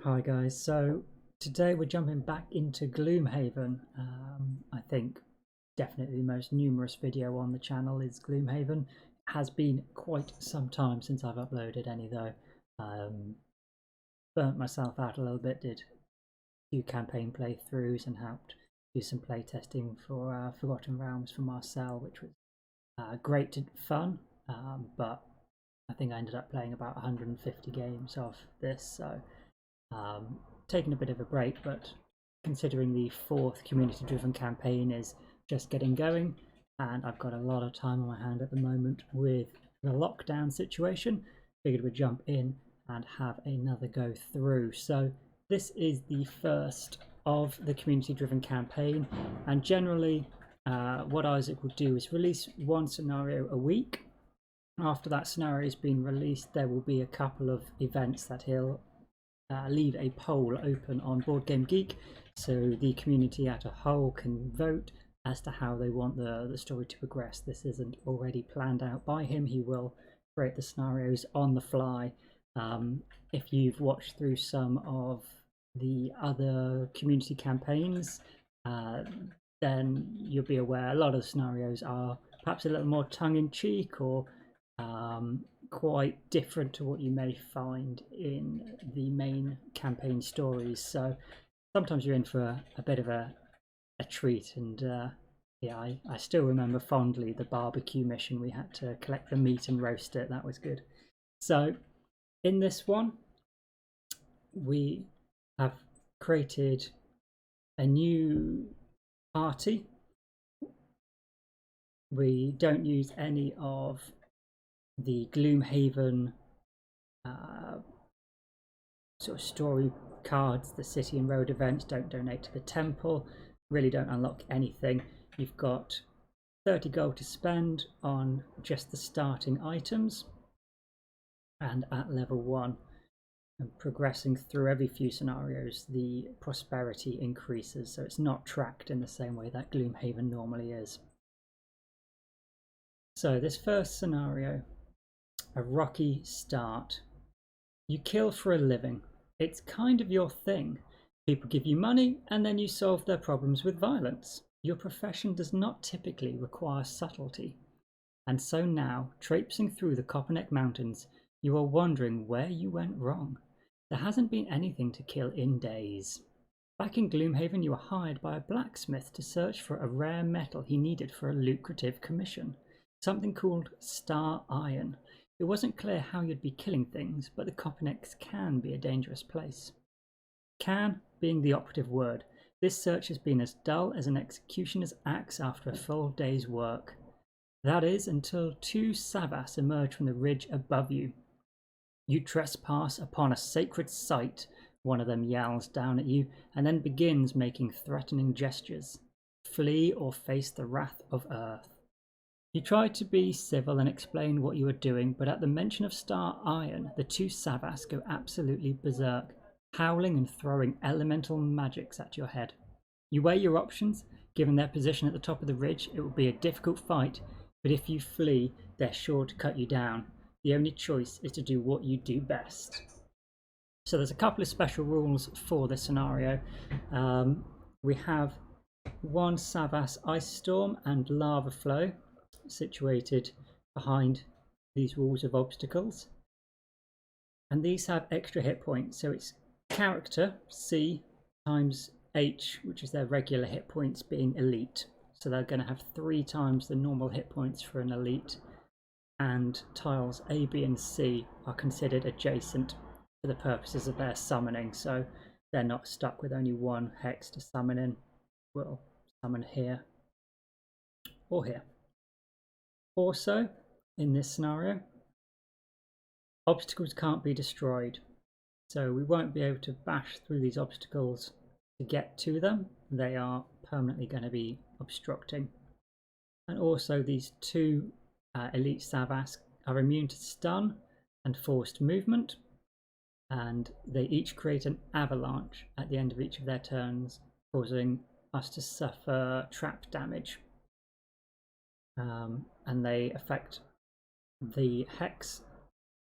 Hi guys, so today we're jumping back into Gloomhaven. I think definitely the most numerous video on the channel is Gloomhaven. It has been quite some time since I've uploaded any though. Burnt myself out a little bit, did a few campaign playthroughs and helped do some playtesting for Forgotten Realms for Marcel, which was great fun, but I think I ended up playing about 150 games of this, so taking a bit of a break, but considering the fourth community driven campaign is just getting going and I've got a lot of time on my hand at the moment with the lockdown situation, figured we'd jump in and have another go through. So this is the first of the community driven campaign, and generally what Isaac will do is release one scenario a week. After that scenario has been released, there will be a couple of events that he'll leave a poll open on Board Game Geek so the community as a whole can vote as to how they want the story to progress. This isn't already planned out by him. He will create the scenarios on the fly. If you've watched through some of the other community campaigns, then you'll be aware a lot of the scenarios are perhaps a little more tongue-in-cheek or quite different to what you may find in the main campaign stories. So sometimes you're in for a bit of a treat. And yeah, I still remember fondly the barbecue mission. We had to collect the meat and roast it. That was good. So in this one, we have created a new party. We don't use any of the Gloomhaven sort of story cards. The city and road events don't donate to the temple, really don't unlock anything. You've got 30 gold to spend on just the starting items, and at level 1 and progressing through every few scenarios the prosperity increases, so it's not tracked in the same way that Gloomhaven normally is. So this first scenario, a rocky start. You kill for a living. It's kind of your thing. People give you money and then you solve their problems with violence. Your profession does not typically require subtlety. And so now, traipsing through the Copperneck Mountains, you are wondering where you went wrong. There hasn't been anything to kill in days. Back in Gloomhaven, you were hired by a blacksmith to search for a rare metal he needed for a lucrative commission. Something called star iron. It wasn't clear how you'd be killing things, but the Coppernecks can be a dangerous place. Can being the operative word. This search has been as dull as an executioner's axe after a full day's work. That is, until 2 Savas emerge from the ridge above you. You trespass upon a sacred site, one of them yells down at you, and then begins making threatening gestures. Flee or face the wrath of Earth. You try to be civil and explain what you are doing, but at the mention of star iron, the 2 Savas go absolutely berserk, howling and throwing elemental magics at your head. You weigh your options. Given their position at the top of the ridge, it will be a difficult fight, but if you flee, they're sure to cut you down. The only choice is to do what you do best. So there's a couple of special rules for this scenario. We have 1 Savas Ice Storm and Lava Flow situated behind these walls of obstacles, and these have extra hit points, so it's character C times H, which is their regular hit points, being elite, so they're going to have 3 times the normal hit points for an elite, and tiles A, B and C are considered adjacent for the purposes of their summoning, so they're not stuck with only 1 hex to summon in. We'll summon here or here. Also, in this scenario, obstacles can't be destroyed, so we won't be able to bash through these obstacles to get to them. They are permanently going to be obstructing. And also these 2 elite Savas are immune to stun and forced movement, and they each create an avalanche at the end of each of their turns, causing us to suffer trap damage. And they affect the hex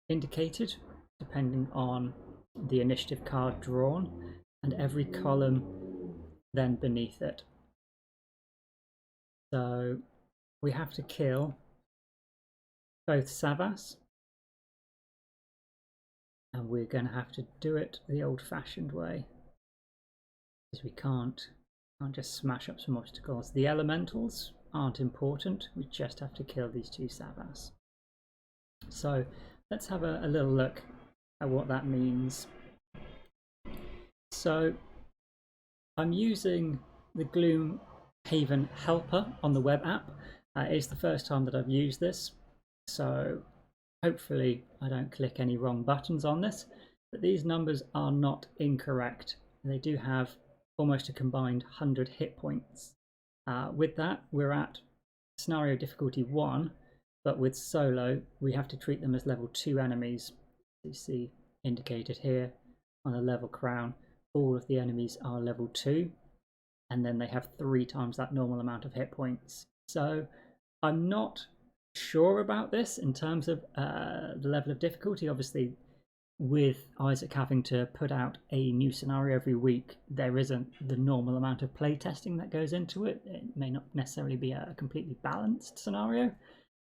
indicated depending on the initiative card drawn, and every column then beneath it. So we have to kill both Savas, and we're going to have to do it the old-fashioned way, because we can't just smash up some obstacles. The elementals aren't important, we just have to kill these two Savas. So let's have a little look at what that means. So I'm using the Gloomhaven helper on the web app. It's the first time that I've used this, so hopefully I don't click any wrong buttons on this, but these numbers are not incorrect. They do have almost a combined 100 hit points. With that, we're at scenario difficulty 1, but with solo we have to treat them as level 2 enemies. You see indicated here on the level crown, all of the enemies are level 2, and then they have 3 times that normal amount of hit points. So I'm not sure about this in terms of the level of difficulty. Obviously, with Isaac having to put out a new scenario every week, there isn't the normal amount of playtesting that goes into it. It may not necessarily be a completely balanced scenario.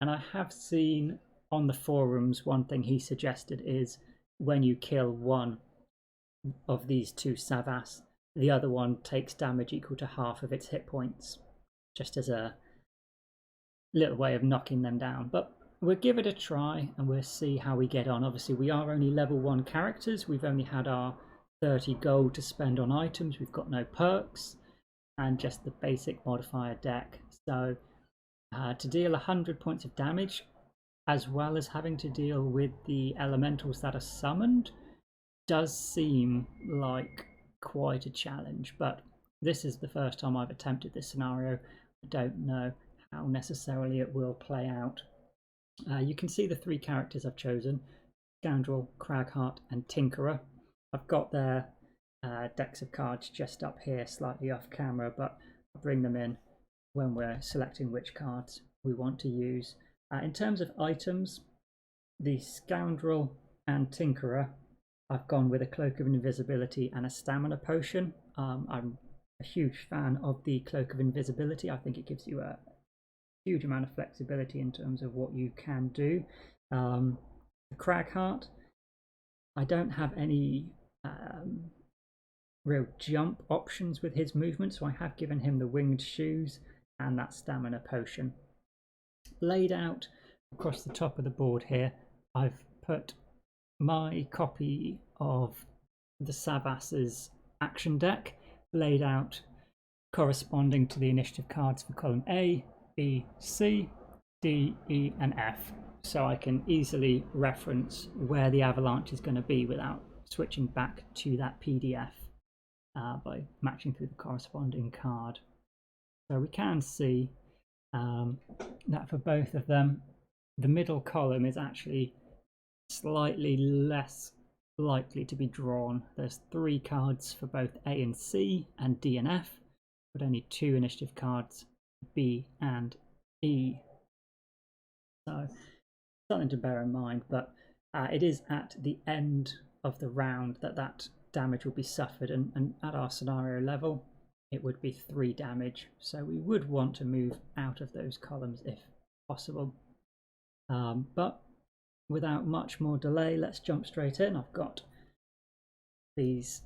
And I have seen on the forums, one thing he suggested is when you kill one of these two Savas, the other one takes damage equal to half of its hit points, just as a little way of knocking them down. But we'll give it a try and we'll see how we get on. Obviously we are only level 1 characters, we've only had our 30 gold to spend on items, we've got no perks and just the basic modifier deck. So to deal 100 points of damage, as well as having to deal with the elementals that are summoned, does seem like quite a challenge. But this is the first time I've attempted this scenario. I don't know how necessarily it will play out. You can see the 3 characters I've chosen: Scoundrel, Crag, and Tinkerer. I've got their decks of cards just up here, slightly off camera, but I'll bring them in when we're selecting which cards we want to use. In terms of items, the Scoundrel and Tinkerer, I've gone with a Cloak of Invisibility and a Stamina Potion. I'm a huge fan of the Cloak of Invisibility. I think it gives you a huge amount of flexibility in terms of what you can do. The Crag, I don't have any real jump options with his movement, so I have given him the winged shoes and that Stamina Potion. Laid out across the top of the board here, I've put my copy of the Savas's action deck laid out corresponding to the initiative cards for column A, B, C, D, E and F, so I can easily reference where the avalanche is going to be without switching back to that PDF by matching through the corresponding card. So we can see that for both of them, the middle column is actually slightly less likely to be drawn. There's 3 cards for both A and C and D and F, but only 2 initiative cards, B and E. So something to bear in mind, but it is at the end of the round that damage will be suffered, and at our scenario level it would be 3 damage, so we would want to move out of those columns if possible. But without much more delay, let's jump straight in. I've got these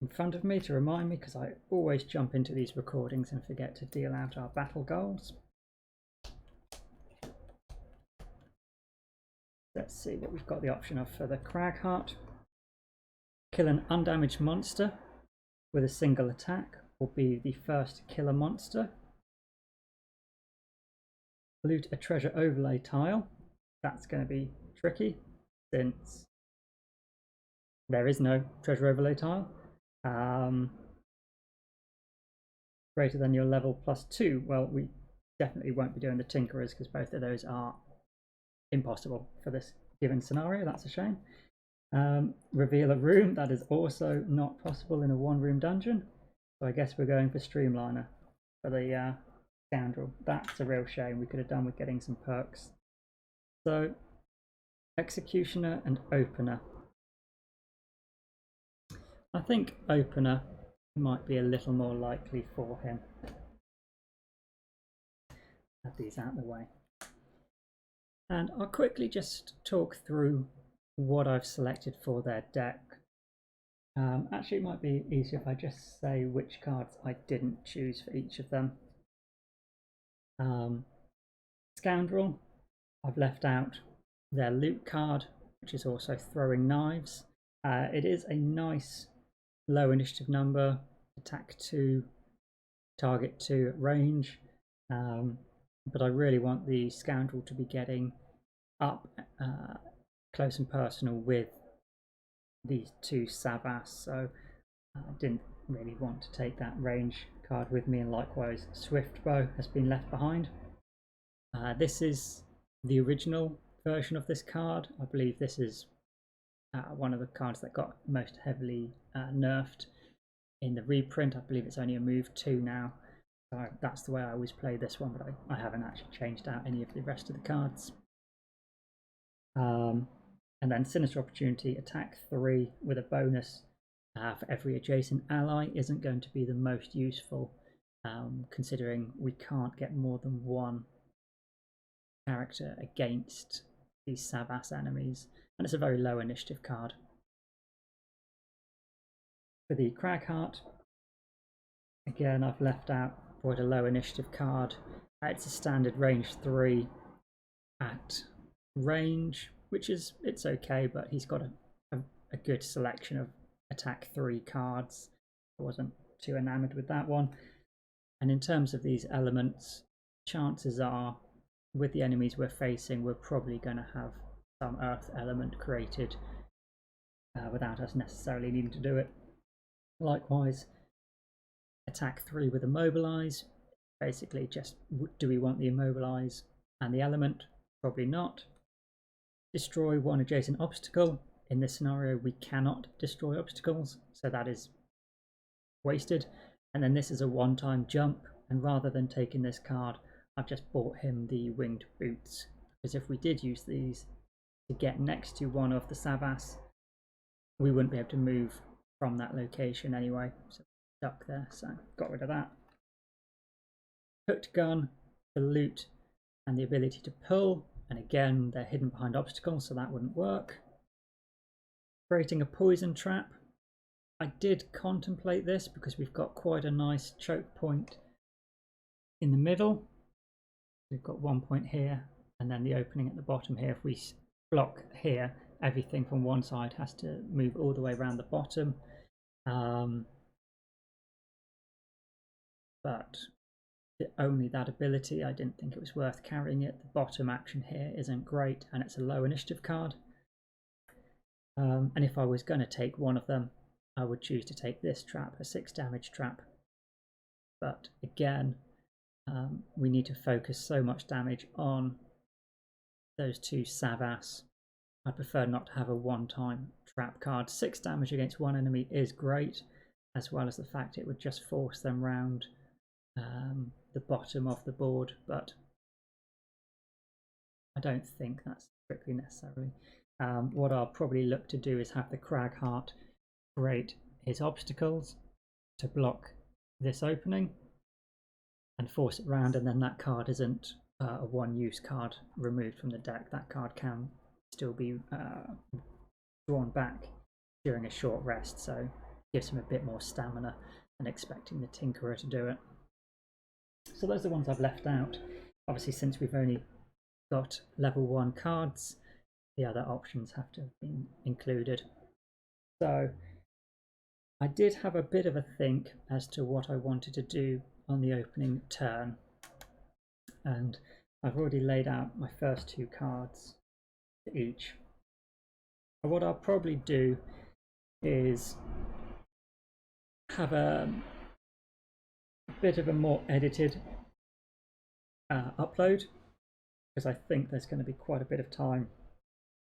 in front of me to remind me, because I always jump into these recordings and forget to deal out our battle goals. Let's see what we've got the option of for the Crag. Kill an undamaged monster with a single attack, or be the first to kill a monster. Loot a treasure overlay tile. That's going to be tricky since there is no treasure overlay tile. Greater than your level +2. Well, we definitely won't be doing the Tinkerers because both of those are impossible for this given scenario. That's a shame. Reveal a room. That is also not possible in a 1-room dungeon. So I guess we're going for Streamliner for the Scoundrel. That's a real shame. We could have done with getting some perks. So Executioner and Opener. I think opener might be a little more likely for him. Have these out of the way. And I'll quickly just talk through what I've selected for their deck. Actually, it might be easier if I just say which cards I didn't choose for each of them. Scoundrel, I've left out their loot card, which is also throwing knives. It is a nice low initiative number, attack 2, target 2 at range, but I really want the Scoundrel to be getting up close and personal with these two Savas, so I didn't really want to take that range card with me, and likewise Swiftbow has been left behind. This is the original version of this card. I believe this is one of the cards that got most heavily nerfed in the reprint. I believe it's only a move 2 now, so that's the way I always play this one, but I haven't actually changed out any of the rest of the cards. And then Sinister Opportunity, attack 3 with a bonus for every adjacent ally isn't going to be the most useful, considering we can't get more than one character against these Savas enemies, and it's a very low initiative card. For the Crag Heart, again I've left out quite a low initiative card. It's a standard range 3 at range, which is, it's okay, but he's got a good selection of attack 3 cards. I wasn't too enamored with that one. And in terms of these elements, chances are with the enemies we're facing, we're probably going to have some earth element created without us necessarily needing to do it. Likewise, attack 3 with immobilize, basically just, do we want the immobilize and the element? Probably not. Destroy 1 adjacent obstacle. In this scenario we cannot destroy obstacles, so that is wasted. And then this is a one-time jump, and rather than taking this card, I've just bought him the winged boots, because if we did use these to get next to one of the Savas, we wouldn't be able to move from that location anyway, so stuck there, so got rid of that. Hooked gun, the loot and the ability to pull, and again they're hidden behind obstacles, so that wouldn't work. Creating a poison trap, I did contemplate this because we've got quite a nice choke point in the middle. We've got one point here and then the opening at the bottom here. If we block here, everything from one side has to move all the way around the bottom. But only that ability, I didn't think it was worth carrying it. The bottom action here isn't great, and it's a low initiative card. And if I was going to take one of them, I would choose to take this trap, a 6 damage trap. But again, we need to focus so much damage on those two Savas. I prefer not to have a one-time trap card. 6 damage against one enemy is great, as well as the fact it would just force them round the bottom of the board, but I don't think that's strictly necessary. What I'll probably look to do is have the Crag Heart create his obstacles to block this opening and force it round, and then that card isn't a one-use card removed from the deck. That card can still be drawn back during a short rest, so gives him a bit more stamina than expecting the Tinkerer to do it. So those are the ones I've left out. Obviously, since we've only got level 1 cards, the other options have to have been included. So I did have a bit of a think as to what I wanted to do on the opening turn, and I've already laid out my first 2 cards for each. And what I'll probably do is have a bit of a more edited upload, because I think there's going to be quite a bit of time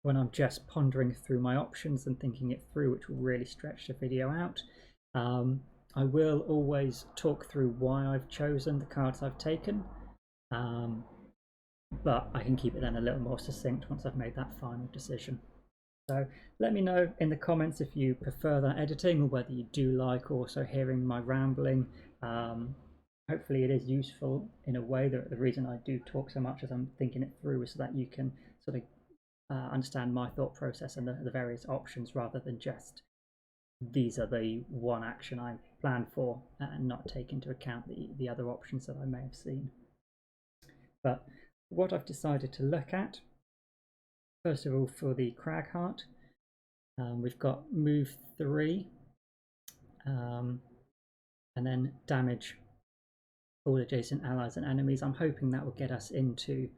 when I'm just pondering through my options and thinking it through, which will really stretch the video out. I will always talk through why I've chosen the cards I've taken, but I can keep it then a little more succinct once I've made that final decision. So let me know in the comments if you prefer that editing or whether you do like also hearing my rambling. Hopefully it is useful in a way. The reason I do talk so much as I'm thinking it through is so that you can sort of understand my thought process and the various options, rather than just these are the one action I plan for and not take into account the other options that I may have seen. But what I've decided to look at, first of all, for the Crag Heart, we've got move 3 and then damage all adjacent allies and enemies. I'm hoping that will get us into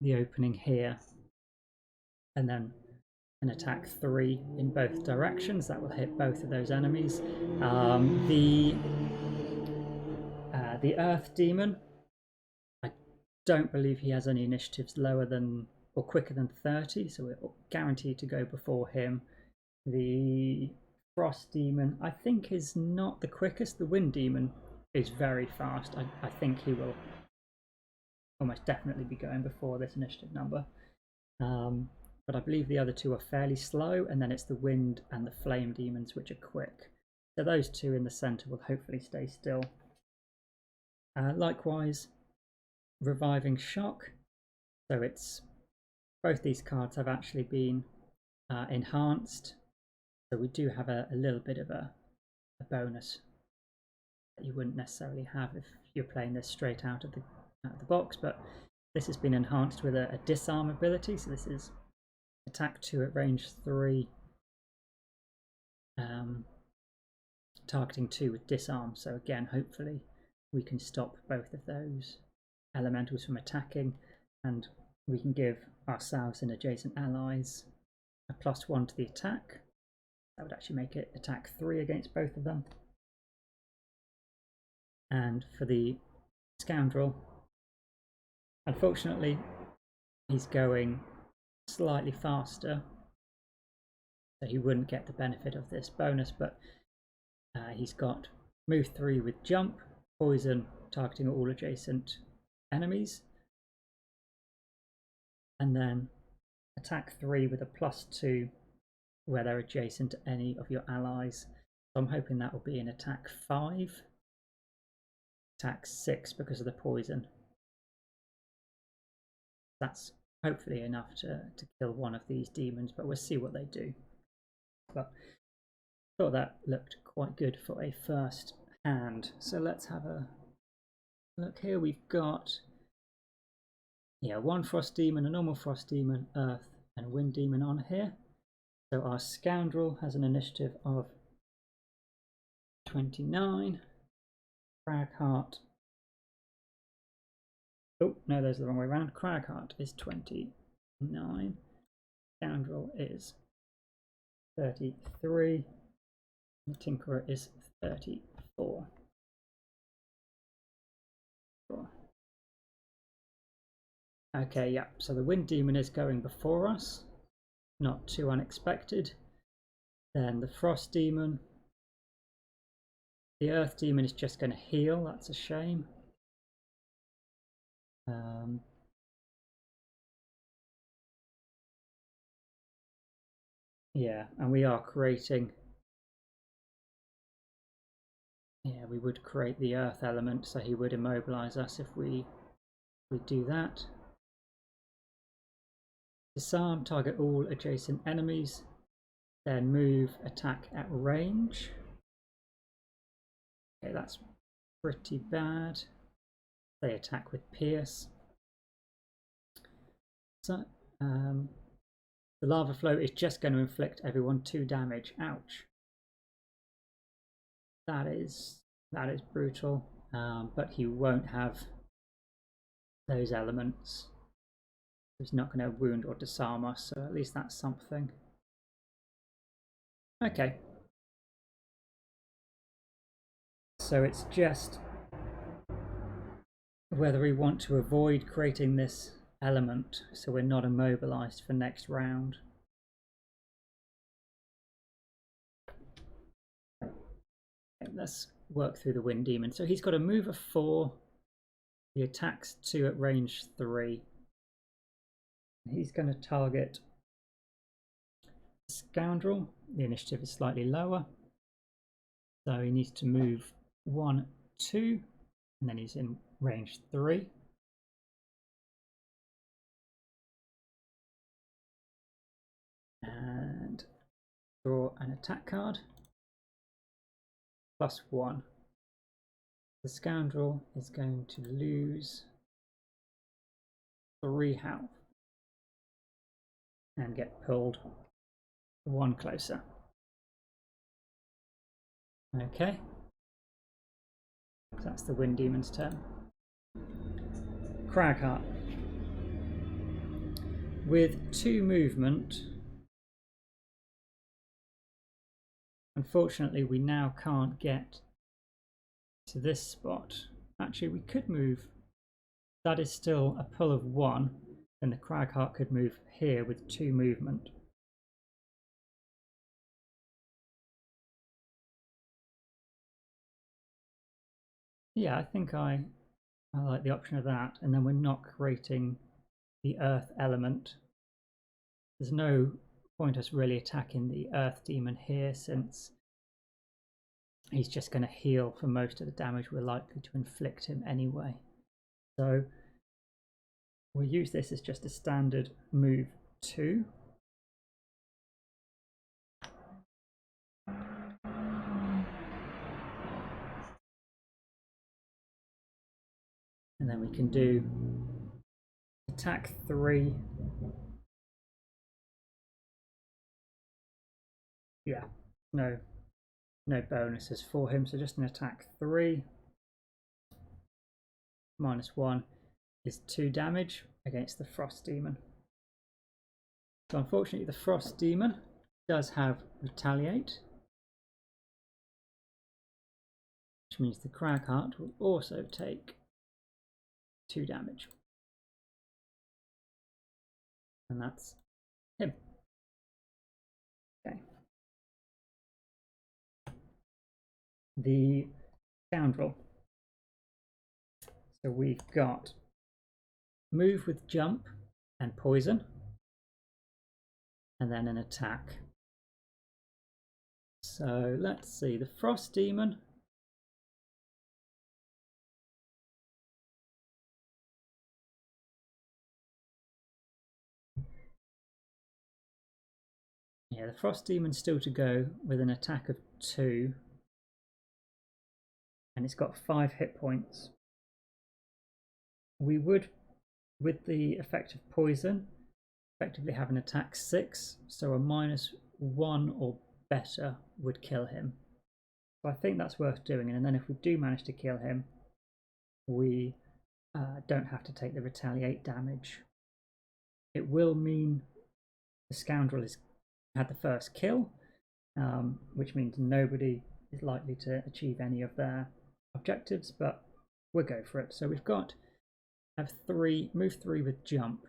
the opening here, and then an attack 3 in both directions. That will hit both of those enemies. The Earth Demon, I don't believe he has any initiatives lower than or quicker than 30, so we're guaranteed to go before him. The Frost Demon, I think, is not the quickest. The Wind Demon is very fast. I think he will almost definitely be going before this initiative number. But I believe the other two are fairly slow, and then it's the Wind and the Flame Demons which are quick. So those two in the centre will hopefully stay still. Likewise, Reviving Shock. So it's both these cards have actually been enhanced. So we do have a little bit of a bonus that you wouldn't necessarily have if you're playing this straight out of the box. But this has been enhanced with a Disarm ability. So this is attack 2 at range 3, targeting 2 with Disarm. So again, hopefully we can stop both of those elementals from attacking, and we can give ourselves and adjacent allies a +1 to the attack. That would actually make it attack 3 against both of them. And for the Scoundrel, unfortunately, he's going slightly faster, so he wouldn't get the benefit of this bonus, but he's got move 3 with jump, poison, targeting all adjacent enemies, and then attack 3 with a +2 where they're adjacent to any of your allies. So I'm hoping that will be an attack 5, attack 6 because of the poison. That's hopefully enough to kill one of these demons, but we'll see what they do. But I thought that looked quite good for a first hand. So let's have a look here. We've got one Frost Demon, a normal Frost Demon, Earth and Wind Demon on here. So our Scoundrel has an initiative of 29. Crag Heart. Oh, no, those are the wrong way around. Crag Heart is 29. Scoundrel is 33. And the Tinkerer is 34. Okay, yeah, so the Wind Demon is going before us. Not too unexpected. Then the Frost Demon. The Earth Demon is just going to heal. That's a shame. Yeah, and we are creating. Yeah, we would create the Earth element, so he would immobilize us if we do that. Disarm, target all adjacent enemies. Then move, attack at range. Okay, that's pretty bad. They attack with Pierce. So the Lava Flow is just going to inflict everyone 2 damage. Ouch. That is brutal. But he won't have those elements. He's not going to wound or disarm us, so at least that's something. Okay. So it's just whether we want to avoid creating this element so we're not immobilized for next round. Okay, let's work through the Wind Demon. So he's got a move of 4. He attacks 2 at range 3. He's going to target Scoundrel, the initiative is slightly lower, so he needs to move 1, 2, and then he's in range 3. And draw an attack card. +1. The Scoundrel is going to lose 3 health and get pulled 1 closer. Okay, so that's the Wind Demon's turn. Crag Heart. With 2 movement, unfortunately we now can't get to this spot. Actually, we could move. That is still a pull of 1. Then the Crag Heart could move here with 2 movement. Yeah, I think I like the option of that, and then we're not creating the earth element. There's no point us really attacking the earth demon here, since he's just going to heal for most of the damage we're likely to inflict him anyway. So we'll use this as just a standard move 2. And then we can do attack 3. Yeah, no bonuses for him, so just an attack 3. -1 is 2 damage against the Frost Demon. So unfortunately the Frost Demon does have Retaliate, which means the Crag Heart will also take 2 damage. And that's him. Okay. The Scoundrel. So we've got move with jump and poison, and then an attack. So let's see, the Frost Demon the Frost Demon's still to go with an attack of 2, and it's got 5 hit points. We would, with the effect of poison, effectively have an attack 6, so a -1 or better would kill him. So I think that's worth doing, and then if we do manage to kill him, we don't have to take the retaliate damage. It will mean the Scoundrel has had the first kill, which means nobody is likely to achieve any of their objectives, but we'll go for it. So we've got move 3 with jump.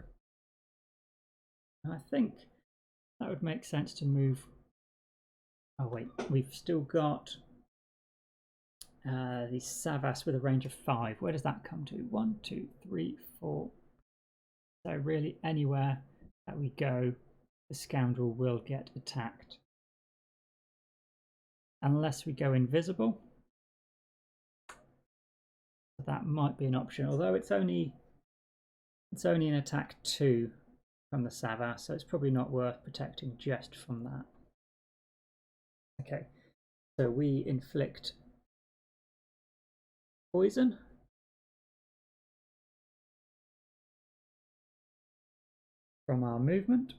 And I think that would make sense to move. Oh wait, we've still got the Savas with a range of 5. Where does that come to? 1, 2, 3, 4. So really anywhere that we go, the Scoundrel will get attacked. Unless we go invisible. That might be an option, although it's only an attack 2 from the Savas, so it's probably not worth protecting just from that. Okay, so we inflict poison. From our movement.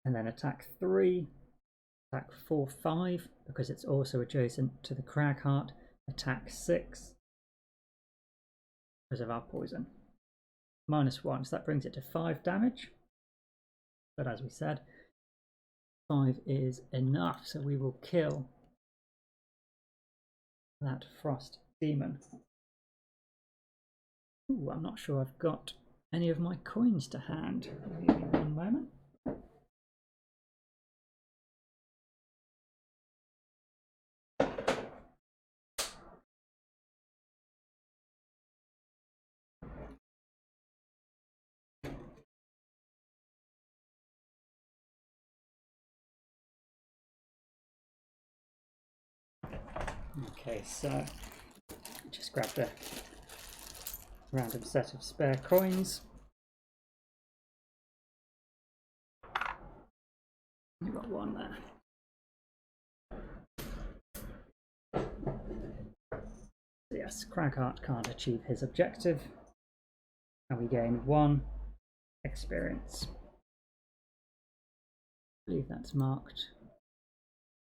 And then attack 3, attack 4, 5, because it's also adjacent to the Crag Heart. Attack 6, because of our poison. -1, so that brings it to 5 damage. But as we said, 5 is enough, so we will kill that Frost Demon. Ooh, I'm not sure I've got any of my coins to hand. Give me one moment. Okay, so just grabbed a random set of spare coins. You've got one there. Yes, Crag can't achieve his objective, and we gain 1 experience. I believe that's marked.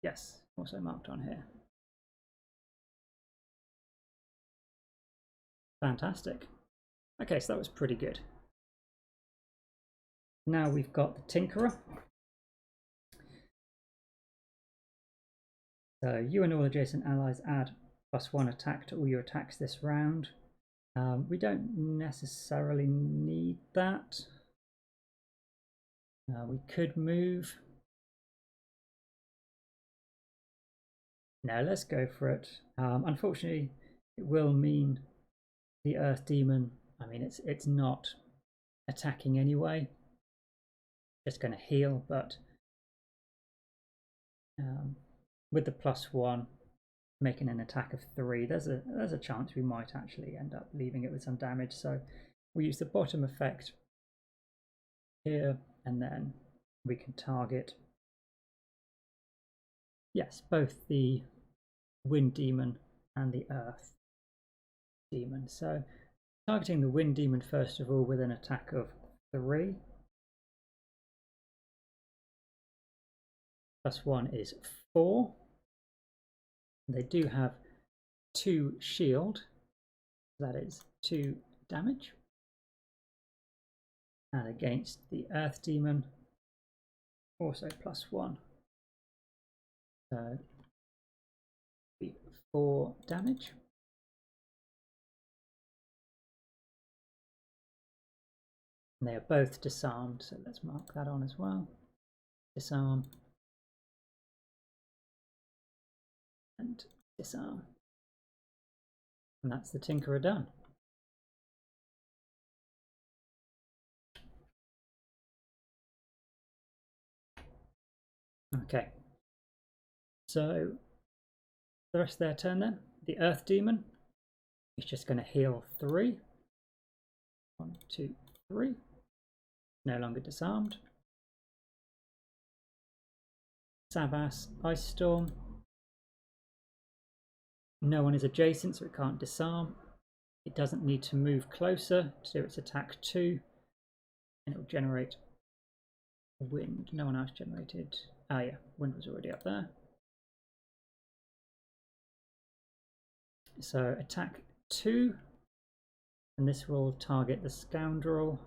Yes, also marked on here. Fantastic. Okay, so that was pretty good. Now we've got the Tinkerer. So you and all adjacent allies add +1 attack to all your attacks this round. We don't necessarily need that. We could move. No, let's go for it. Unfortunately, it will mean the Earth Demon. I mean, it's not attacking anyway. Just going to heal, but with the +1, making an attack of 3, there's a chance we might actually end up leaving it with some damage. So we use the bottom effect here, and then we can target, yes, both the Wind Demon and the Earth Demon. So targeting the Wind Demon first of all with an attack of 3. +1 is 4. They do have 2 shield, that is 2 damage. And against the Earth Demon, also +1. So 4 damage. And they are both disarmed, so let's mark that on as well. Disarm. And disarm. And that's the Tinkerer done. Okay. So the rest of their turn then. The Earth Demon is just going to heal 3. 1, 2, 3. No longer disarmed. Savas Ice Storm. No one is adjacent, so it can't disarm. It doesn't need to move closer to do its attack 2. And it will generate wind. No one else generated. Ah yeah, wind was already up there. So attack 2. And this will target the Scoundrel.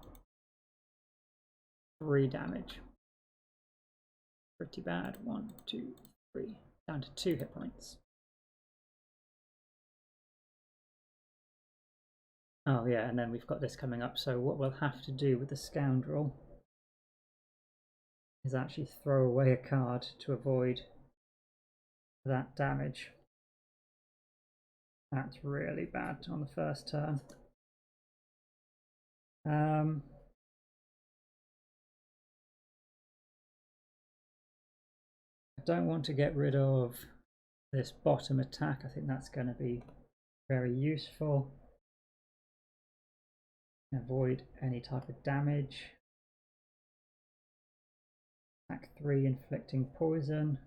3 damage. Pretty bad. 1, 2, 3. Down to 2 hit points. Oh yeah, and then we've got this coming up. So what we'll have to do with the Scoundrel is actually throw away a card to avoid that damage. That's really bad on the first turn. I don't want to get rid of this bottom attack. I think that's going to be very useful. Avoid any type of damage. Attack 3, inflicting poison.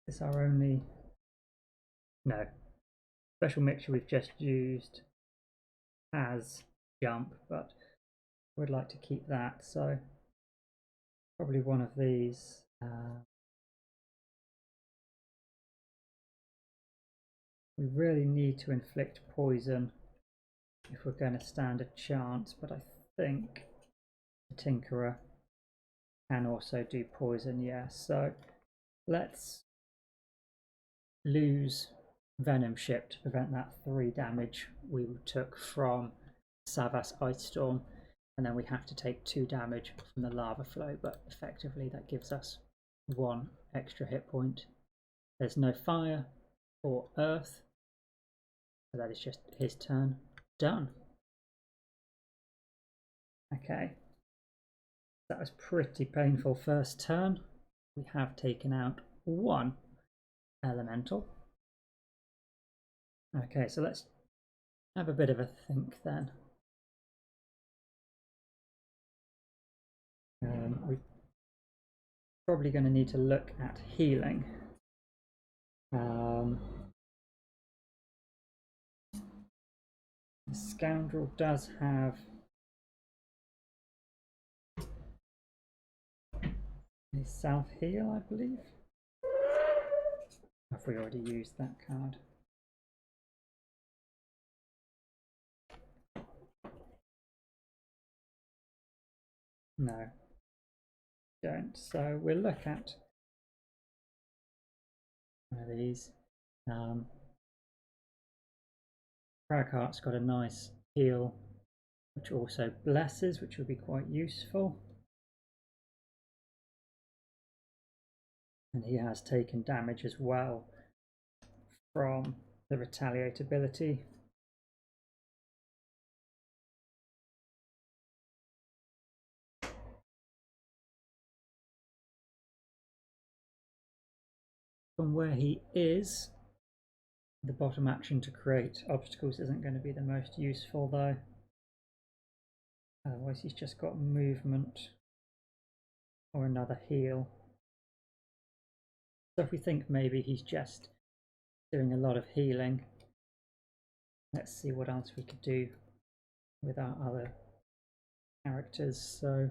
Is our only... No. Special mixture we've just used has jump, but we'd like to keep that, so probably one of these. We really need to inflict poison if we're going to stand a chance, but I think the Tinkerer can also do poison, yeah. So let's lose Venom Ship to prevent that 3 damage we took from Savas Ice Storm, and then we have to take 2 damage from the lava flow, but effectively that gives us 1 extra hit point. There's no fire or earth, So that is just his turn done. Okay, that was pretty painful first turn. We have taken out one elemental. Okay, so let's have a bit of a think then. We're probably going to need to look at healing. The Scoundrel does have a self-heal, I believe. Have we already used that card? No, don't. So we'll look at one of these. Crag's got a nice heal, which also blesses, which will be quite useful. And he has taken damage as well from the retaliate ability. From where he is, the bottom action to create obstacles isn't going to be the most useful though. Otherwise he's just got movement or another heal. So if we think maybe he's just doing a lot of healing, let's see what else we could do with our other characters. So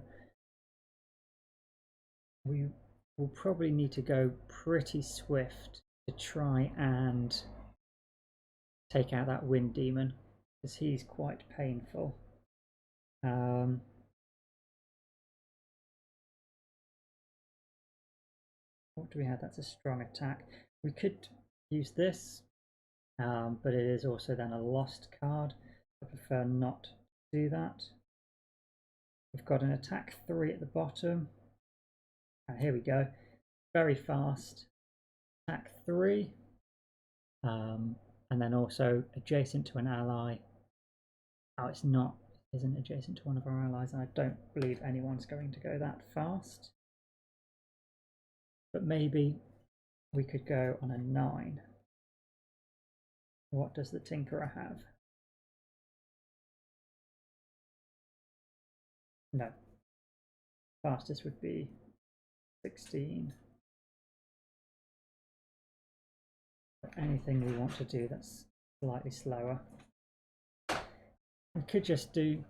we will probably need to go pretty swift to try and take out that wind demon, because he's quite painful. What do we have? That's a strong attack. We could use this, but it is also then a lost card. I prefer not to do that. We've got an attack 3 at the bottom. Here we go. Very fast. Attack 3. And then also adjacent to an ally. Oh, it's not. It isn't adjacent to one of our allies. I don't believe anyone's going to go that fast. But maybe we could go on a 9. What does the Tinkerer have? No. Fastest would be 16. But anything we want to do that's slightly slower. We could just do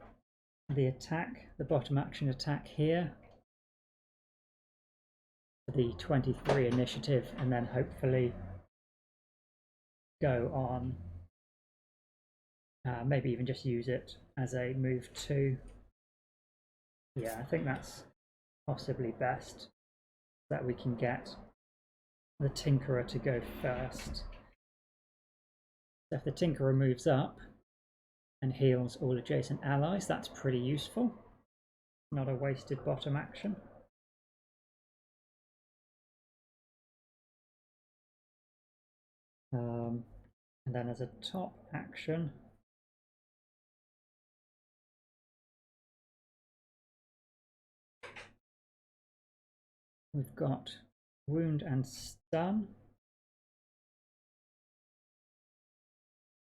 the attack, the bottom action attack here. The 23 initiative, and then hopefully go on, maybe even just use it as a move 2. Yeah, I think that's possibly best, that we can get the Tinkerer to go first. So if the Tinkerer moves up and heals all adjacent allies, that's pretty useful. Not a wasted bottom action. And then as a top action, we've got wound and stun.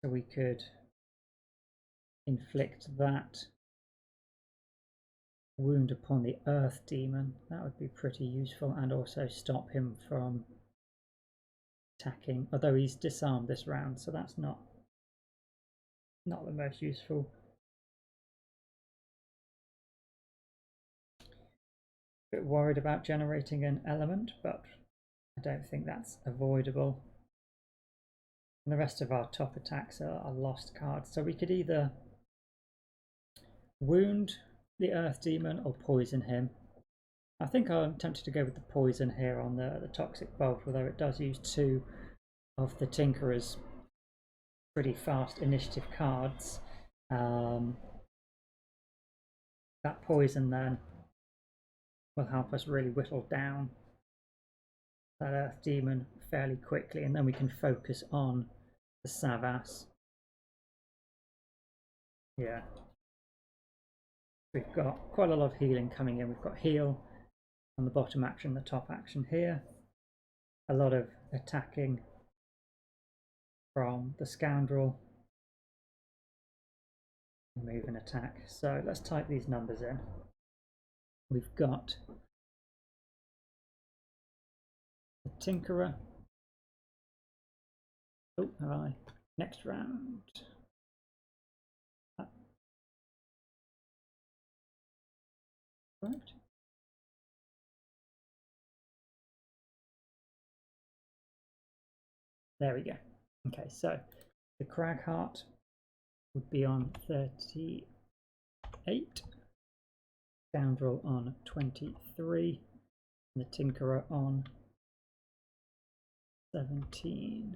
So we could inflict that wound upon the earth demon. That would be pretty useful, and also stop him from attacking, although he's disarmed this round, so that's not the most useful. Bit worried about generating an element, but I don't think that's avoidable. And the rest of our top attacks are lost cards, so we could either wound the earth demon or poison him. I think I'm tempted to go with the poison here on the toxic bolt, although it does use 2 of the Tinkerer's pretty fast initiative cards. That poison then will help us really whittle down that earth demon fairly quickly, and then we can focus on the Savas Yeah. We've got quite a lot of healing coming in. We've got heal on the bottom action, the top action here. A lot of attacking from the Scoundrel. Move and attack. So let's type these numbers in. We've got the Tinkerer. Oh, have I? Next round. Right. There we go. Okay, so the Crag Heart would be on 38, Scoundrel on 23, and the Tinkerer on 17.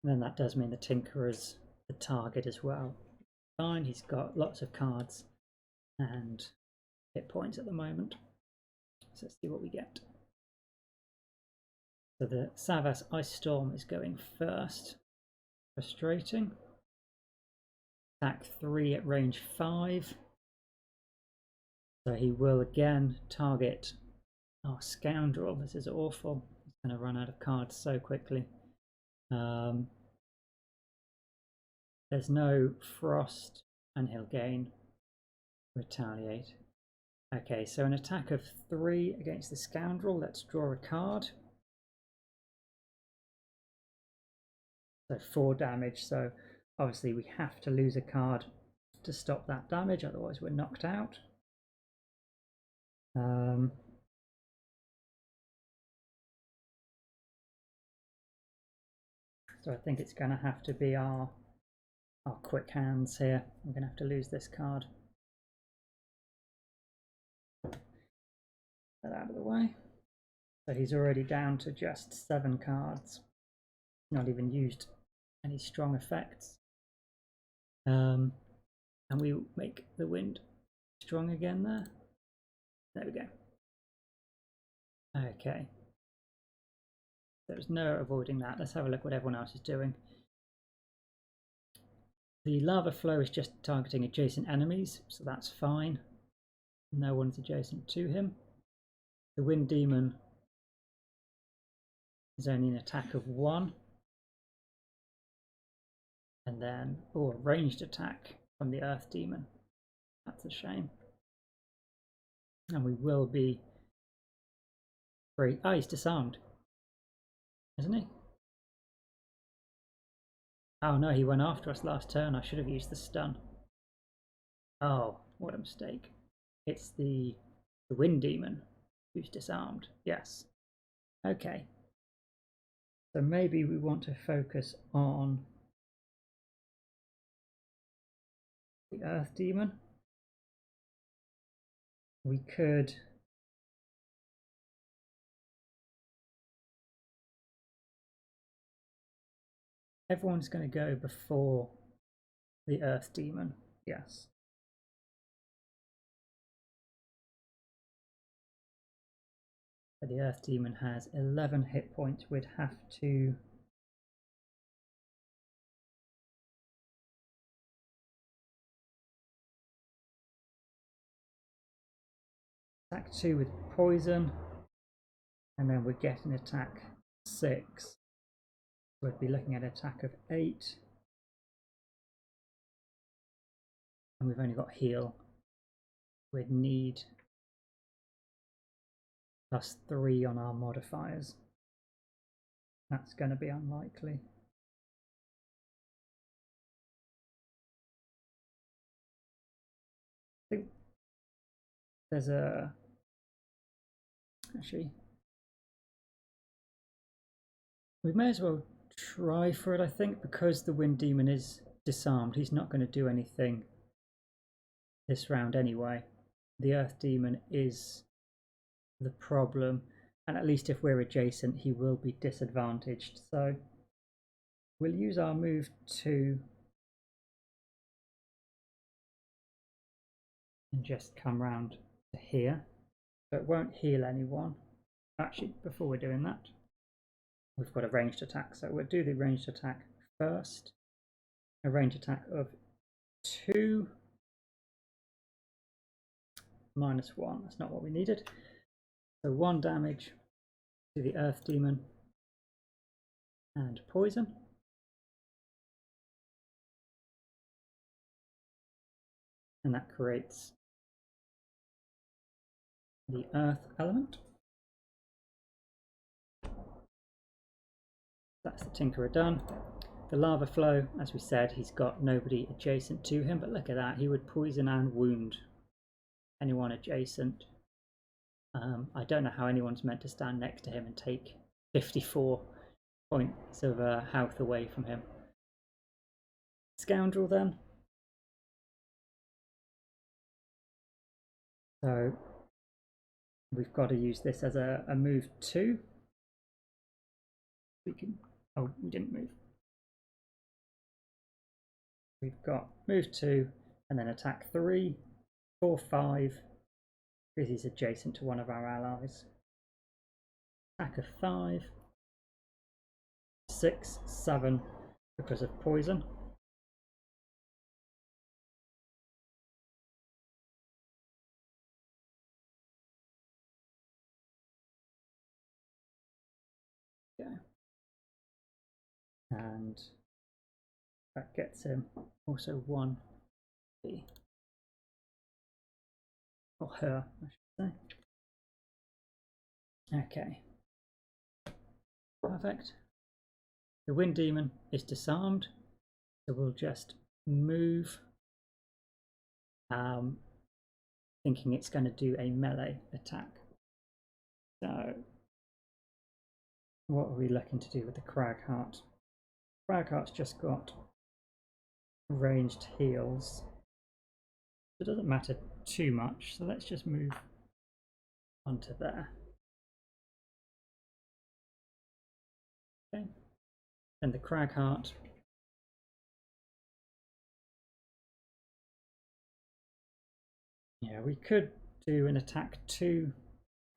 And then that does mean the Tinkerer's the target as well. Fine, he's got lots of cards and hit points at the moment. So let's see what we get. So the Savas Ice Storm is going first. Frustrating. Attack 3 at range 5. So he will again target our Scoundrel. This is awful. He's going to run out of cards so quickly. There's no frost, and he'll gain retaliate. Okay, so an attack of 3 against the Scoundrel. Let's draw a card. So 4 damage. So obviously we have to lose a card to stop that damage, otherwise we're knocked out. So I think it's going to have to be our quick hands here. I'm going to have to lose this card. Get that out of the way. So he's already down to just 7 cards. Not even used any strong effects. And we make the wind strong again there. There we go. Okay. There's no avoiding that. Let's have a look what everyone else is doing. The lava flow is just targeting adjacent enemies, so that's fine. No one's adjacent to him. The wind demon is only an attack of 1. And then, a ranged attack from the earth demon. That's a shame. And we will be free. Oh, he's disarmed, isn't he? Oh no, he went after us last turn. I should have used the stun. Oh, what a mistake. It's the wind demon who's disarmed. Yes. Okay. So maybe we want to focus on the earth demon. We could everyone's going to go before the earth demon. Yes. But the earth demon has 11 hit points. We'd have to attack 2 with poison, and then we'd get an attack 6. We'd be looking at an attack of 8, and we've only got heal. We'd need +3 on our modifiers. That's going to be unlikely. I think there's actually we may as well try for it. I think because the wind demon is disarmed, he's not going to do anything this round anyway. The earth demon is the problem, and at least if we're adjacent he will be disadvantaged, so we'll use our move 2 and just come round to here, so it won't heal anyone. Actually, before we're doing that, we've got a ranged attack, so we'll do the ranged attack first. A ranged attack of 2 minus 1. That's not what we needed. So 1 damage to the Earth Demon and poison. And that creates the Earth element. That's the Tinkerer done. The Lava Flow, as we said, he's got nobody adjacent to him, but look at that, he would poison and wound anyone adjacent. I don't know how anyone's meant to stand next to him and take 54 points of health away from him. Scoundrel then. So we've got to use this as a move 2. We can, oh, we didn't move. We've got move 2 and then attack 3, 4, 5, because he's adjacent to one of our allies. Attack of 5, 6, 7 because of poison. Okay. And that gets him also 1 B. Or her, I should say. Okay. Perfect. The Wind Demon is disarmed, so we'll just move, thinking it's going to do a melee attack. So, what are we looking to do with the Crag Heart? Crag Heart's just got ranged heals. It doesn't matter too much, so let's just move onto there. Okay. And the Crag Heart yeah, we could do an attack 2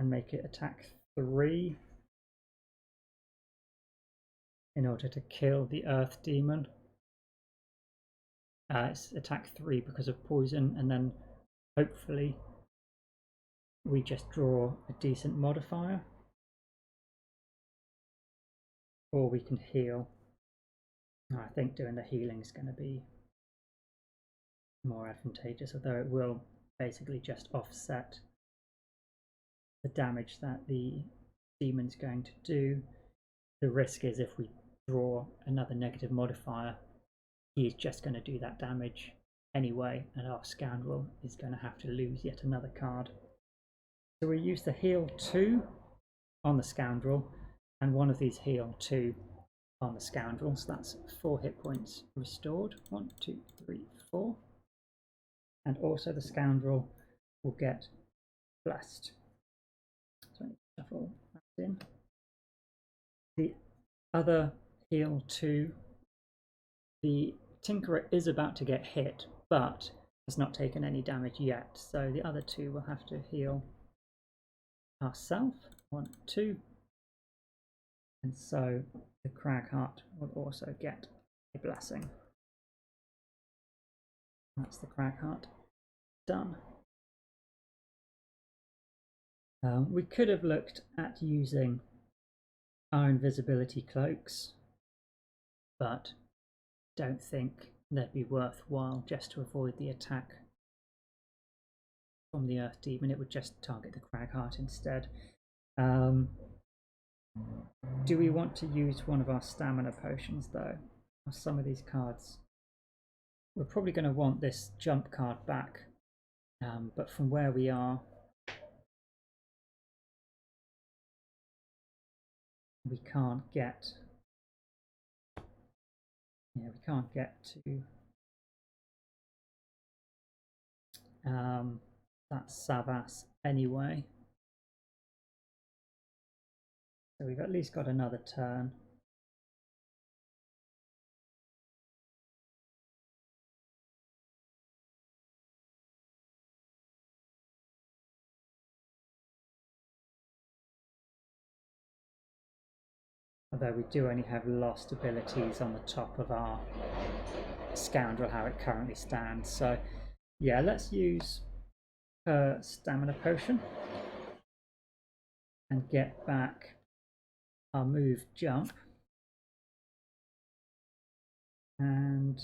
and make it attack 3 in order to kill the Earth Demon. It's attack 3 because of poison, and then hopefully we just draw a decent modifier, or we can heal. I think doing the healing is going to be more advantageous, although it will basically just offset the damage that the demon's going to do. The risk is if we draw another negative modifier, he is just going to do that damage anyway, and our Scoundrel is going to have to lose yet another card. So we use the heal 2 on the Scoundrel, and one of these heal 2 on the Scoundrel, so that's 4 hit points restored. 1, 2, 3, 4. And also the Scoundrel will get blessed. So I need to shuffle that in. The other heal 2, the Tinkerer is about to get hit, but has not taken any damage yet, so the other 2 will have to heal ourselves. 1, 2. And so the Crag Heart will also get a blessing. That's the Crag Heart done. We could have looked at using our invisibility cloaks, but don't think they'd be worthwhile just to avoid the attack from the Earth Demon. It would just target the Crag Heart instead. Do we want to use one of our stamina potions though? Or some of these cards, we're probably going to want this jump card back, but from where we are, we can't get to that Savas anyway. So we've at least got another turn. Although we do only have lost abilities on the top of our Scoundrel, how it currently stands. So yeah, let's use a stamina potion and get back our move jump and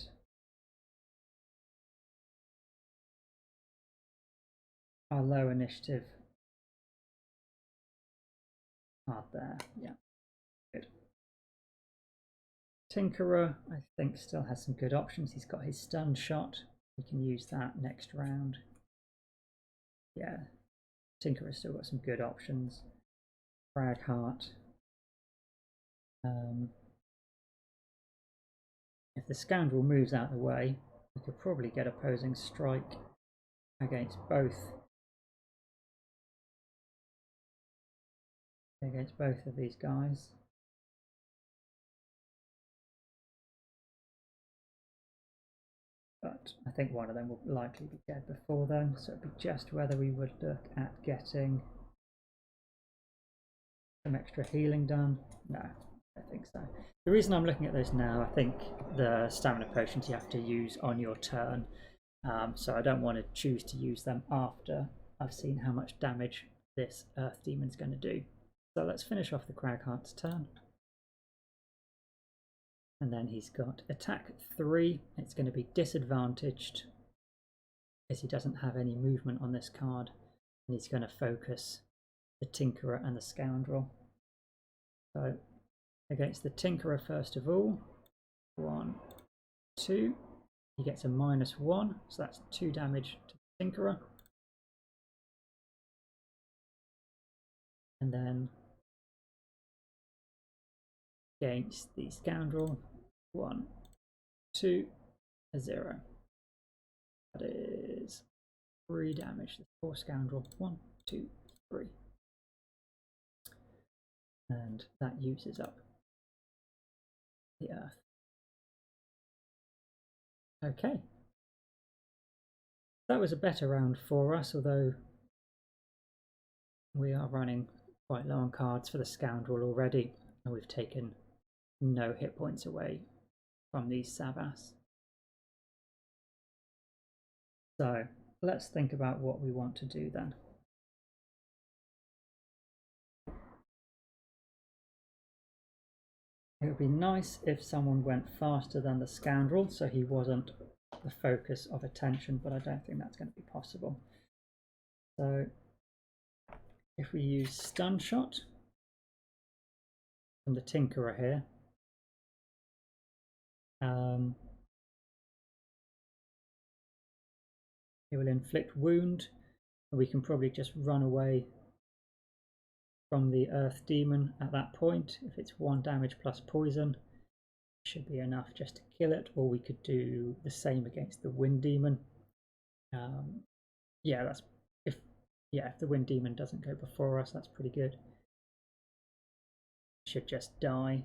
our low initiative card there. Yeah, good. Tinkerer, I think, still has some good options. He's got his stun shot. We can use that next round. Yeah, Tinkerer's still got some good options. Crag. If the Scoundrel moves out of the way, we could probably get opposing strike against both of these guys. But I think one of them will likely be dead before then, so it'd be just whether we would look at getting some extra healing done. No, I don't think so. The reason I'm looking at those now, I think the stamina potions you have to use on your turn, so I don't want to choose to use them after I've seen how much damage this Earth Demon's going to do. So let's finish off the Cragheart's turn. And then he's got attack 3. It's going to be disadvantaged because he doesn't have any movement on this card. And he's going to focus the Tinkerer and the Scoundrel. So against the Tinkerer first of all. 1, 2. He gets a -1, so that's 2 damage to the Tinkerer. And then against the Scoundrel, 1, 2, 0. That is 3 damage. The poor Scoundrel. 1, 2, 3. And that uses up the Earth. Okay. That was a better round for us, although we are running quite low on cards for the Scoundrel already, and we've taken no hit points away from these Savas. So let's think about what we want to do then. It would be nice if someone went faster than the Scoundrel, so he wasn't the focus of attention, but I don't think that's going to be possible. So if we use Stun Shot from the Tinkerer here, it will inflict wound, and we can probably just run away from the Earth Demon at that point. If it's 1 damage plus poison, should be enough just to kill it, or we could do the same against the Wind Demon. Yeah, that's if the Wind Demon doesn't go before us, that's pretty good. Should just die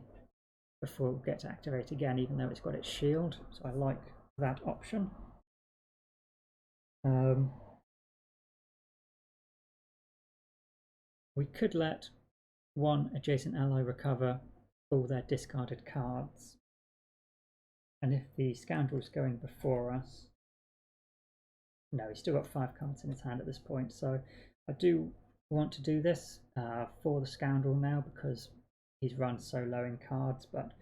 before it gets to activate again, even though it's got its shield, so I like that option. We could let one adjacent ally recover all their discarded cards, and if the Scoundrel's going before us, no, he's still got 5 cards in his hand at this point, so I do want to do this for the Scoundrel now because he's run so low in cards, but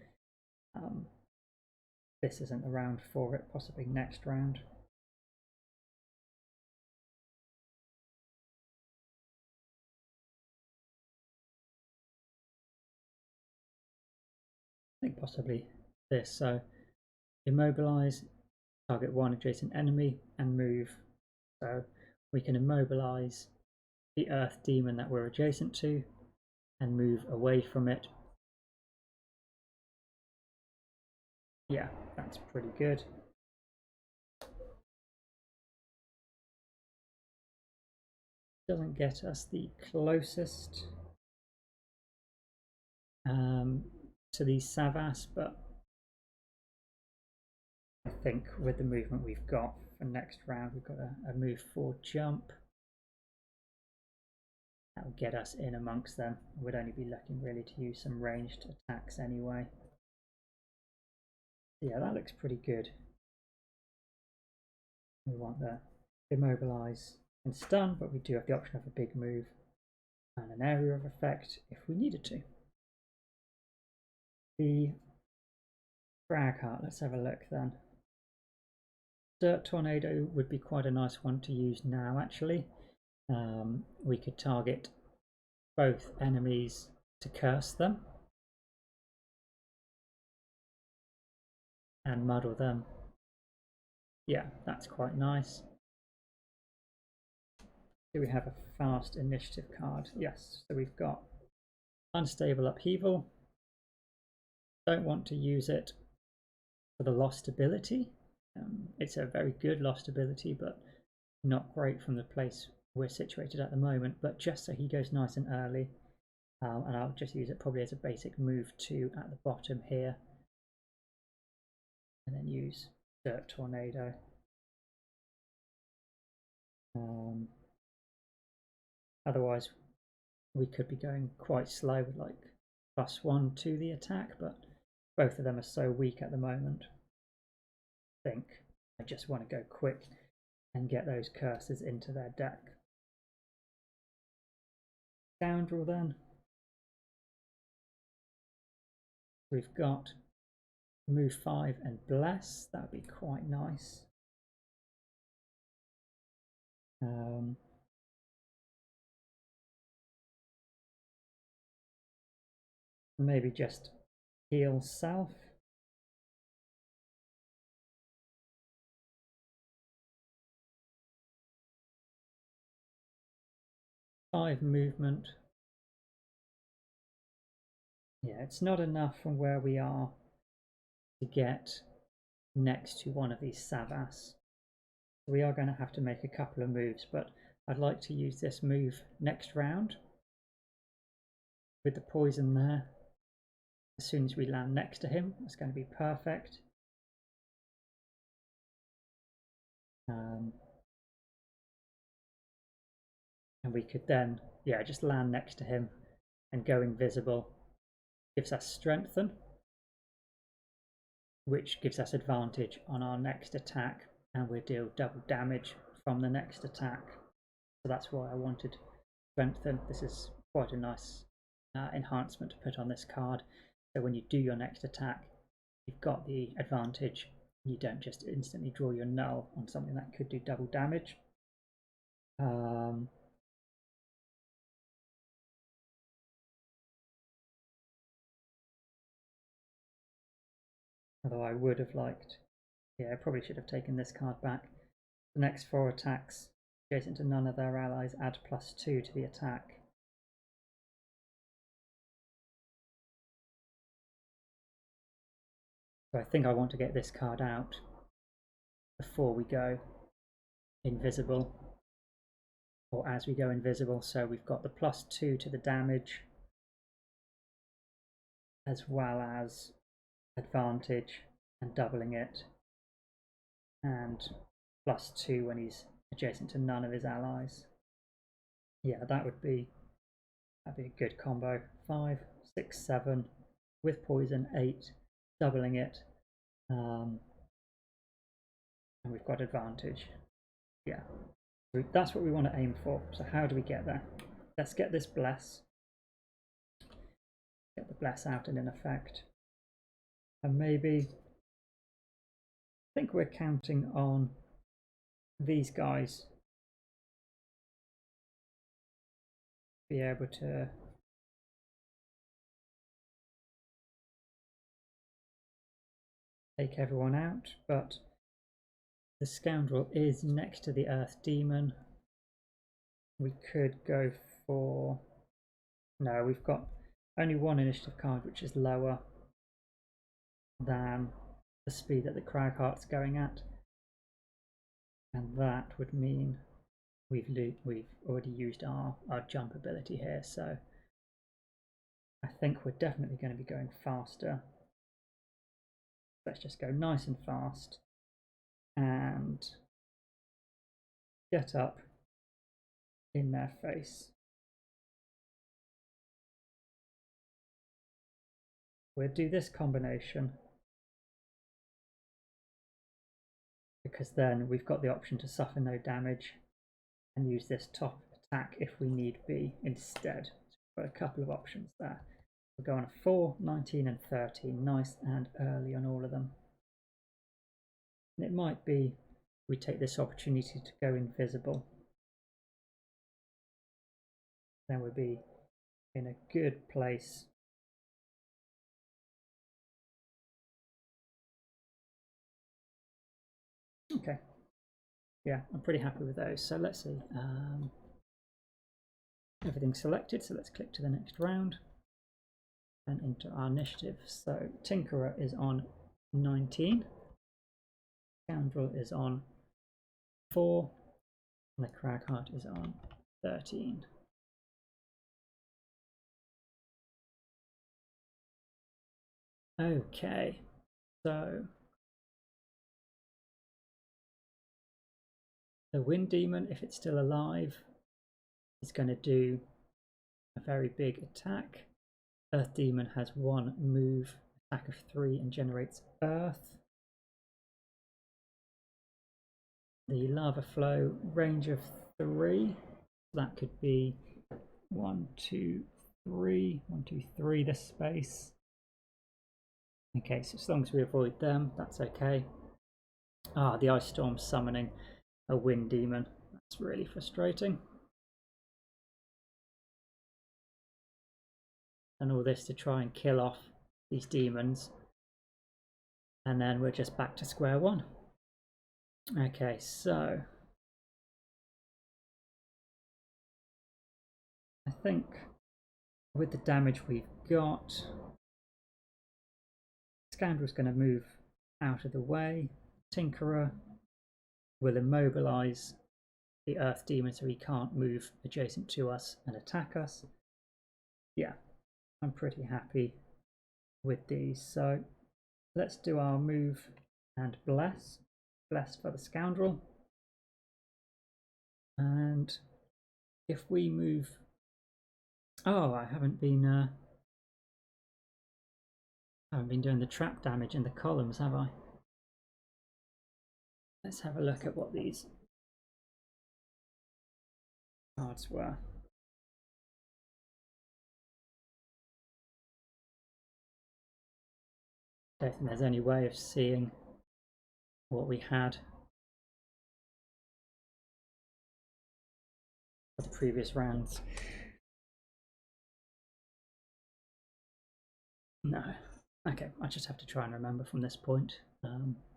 this isn't the round for it, possibly next round. I think possibly this, so immobilize, target 1 adjacent enemy and move. So we can immobilize the Earth Demon that we're adjacent to and move away from it. Yeah, that's pretty good. Doesn't get us the closest to these Savas, but I think with the movement we've got for next round, we've got a move 4 jump. That will get us in amongst them. We'd only be looking really to use some ranged attacks anyway. Yeah, that looks pretty good. We want the immobilize and stun, but we do have the option of a big move and an area of effect if we needed to. The Crag Heart, let's have a look then. Dirt Tornado would be quite a nice one to use now actually. We could target both enemies to curse them and muddle them. Yeah, that's quite nice. Do we have a fast initiative card? Yes, so we've got Unstable Upheaval. Don't want to use it for the lost ability. It's a very good lost ability, but not great from the place we're situated at the moment. But just so he goes nice and early, and I'll just use it probably as a basic move 2 at the bottom here, and then use Dirt Tornado. Otherwise, we could be going quite slow with like +1 to the attack, but both of them are so weak at the moment. I think I just want to go quick and get those curses into their deck. Scoundrel then. We've got move 5 and bless. That would be quite nice. Maybe just heal self. Five movement. Yeah, it's not enough from where we are to get next to one of these Savas. We are going to have to make a couple of moves, but I'd like to use this move next round with the poison there. As soon as we land next to him, it's going to be perfect. And we could then, yeah, just land next to him and go invisible. Gives us strengthen, which gives us advantage on our next attack, and we'll deal double damage from the next attack. So that's why I wanted strengthen. This is quite a nice enhancement to put on this card. So when you do your next attack, you've got the advantage. You don't just instantly draw your null on something that could do double damage. Although I would have liked, yeah, I probably should have taken this card back. The next 4 attacks, adjacent to none of their allies, add +2 to the attack. So I think I want to get this card out before we go invisible, or as we go invisible. So we've got the +2 to the damage, as well as advantage and doubling it, and +2 when he's adjacent to none of his allies. Yeah, that'd be a good combo. 5, 6, 7 with poison, 8, doubling it, and we've got advantage. Yeah, that's what we want to aim for. So how do we get there? Let's get this bless. Get the bless out and in effect. And maybe, I think we're counting on these guys be able to take everyone out, but the Scoundrel is next to the Earth Demon. We could go for, no, we've got only one initiative card which is lower than the speed that the Crag Heart's going at, and that would mean we've already used our jump ability here, so I think we're definitely going to be going faster. Let's just go nice and fast and get up in their face. we'll do this combination because then we've got the option to suffer no damage and use this top attack if we need be instead. So we've got a couple of options there. We'll go on a 4, 19 and 13, nice and early on all of them. And it might be we take this opportunity to go invisible. Then we'll be in a good place. Okay. Yeah, I'm pretty happy with those. So let's see. Everything's selected, so let's click to the next round and into our initiative. So Tinkerer is on 19, Scoundrel is on 4, and the Crag is on 13. Okay, so the Wind Demon, if it's still alive, is going to do a very big attack. Earth Demon has 1 move, attack of 3, and generates Earth. The Lava Flow, range of 3. That could be 1, 2, 3. 1, 2, 3, this space. Okay, so as long as we avoid them, that's okay. Ah, the Ice Storm summoning a Wind Demon. That's really frustrating. And all this to try and kill off these demons. And then we're just back to square one. Okay, so I think with the damage we've got, Scoundrel's going to move out of the way. Tinkerer will immobilize the Earth Demon so he can't move adjacent to us and attack us. Yeah, I'm pretty happy with these. So let's do our move and bless. Bless for the Scoundrel. And if we move... Oh, I haven't been doing the trap damage in the columns, have I? Let's have a look at what these cards were. I don't think there's any way of seeing what we had for the previous rounds. No. Okay, I just have to try and remember from this point.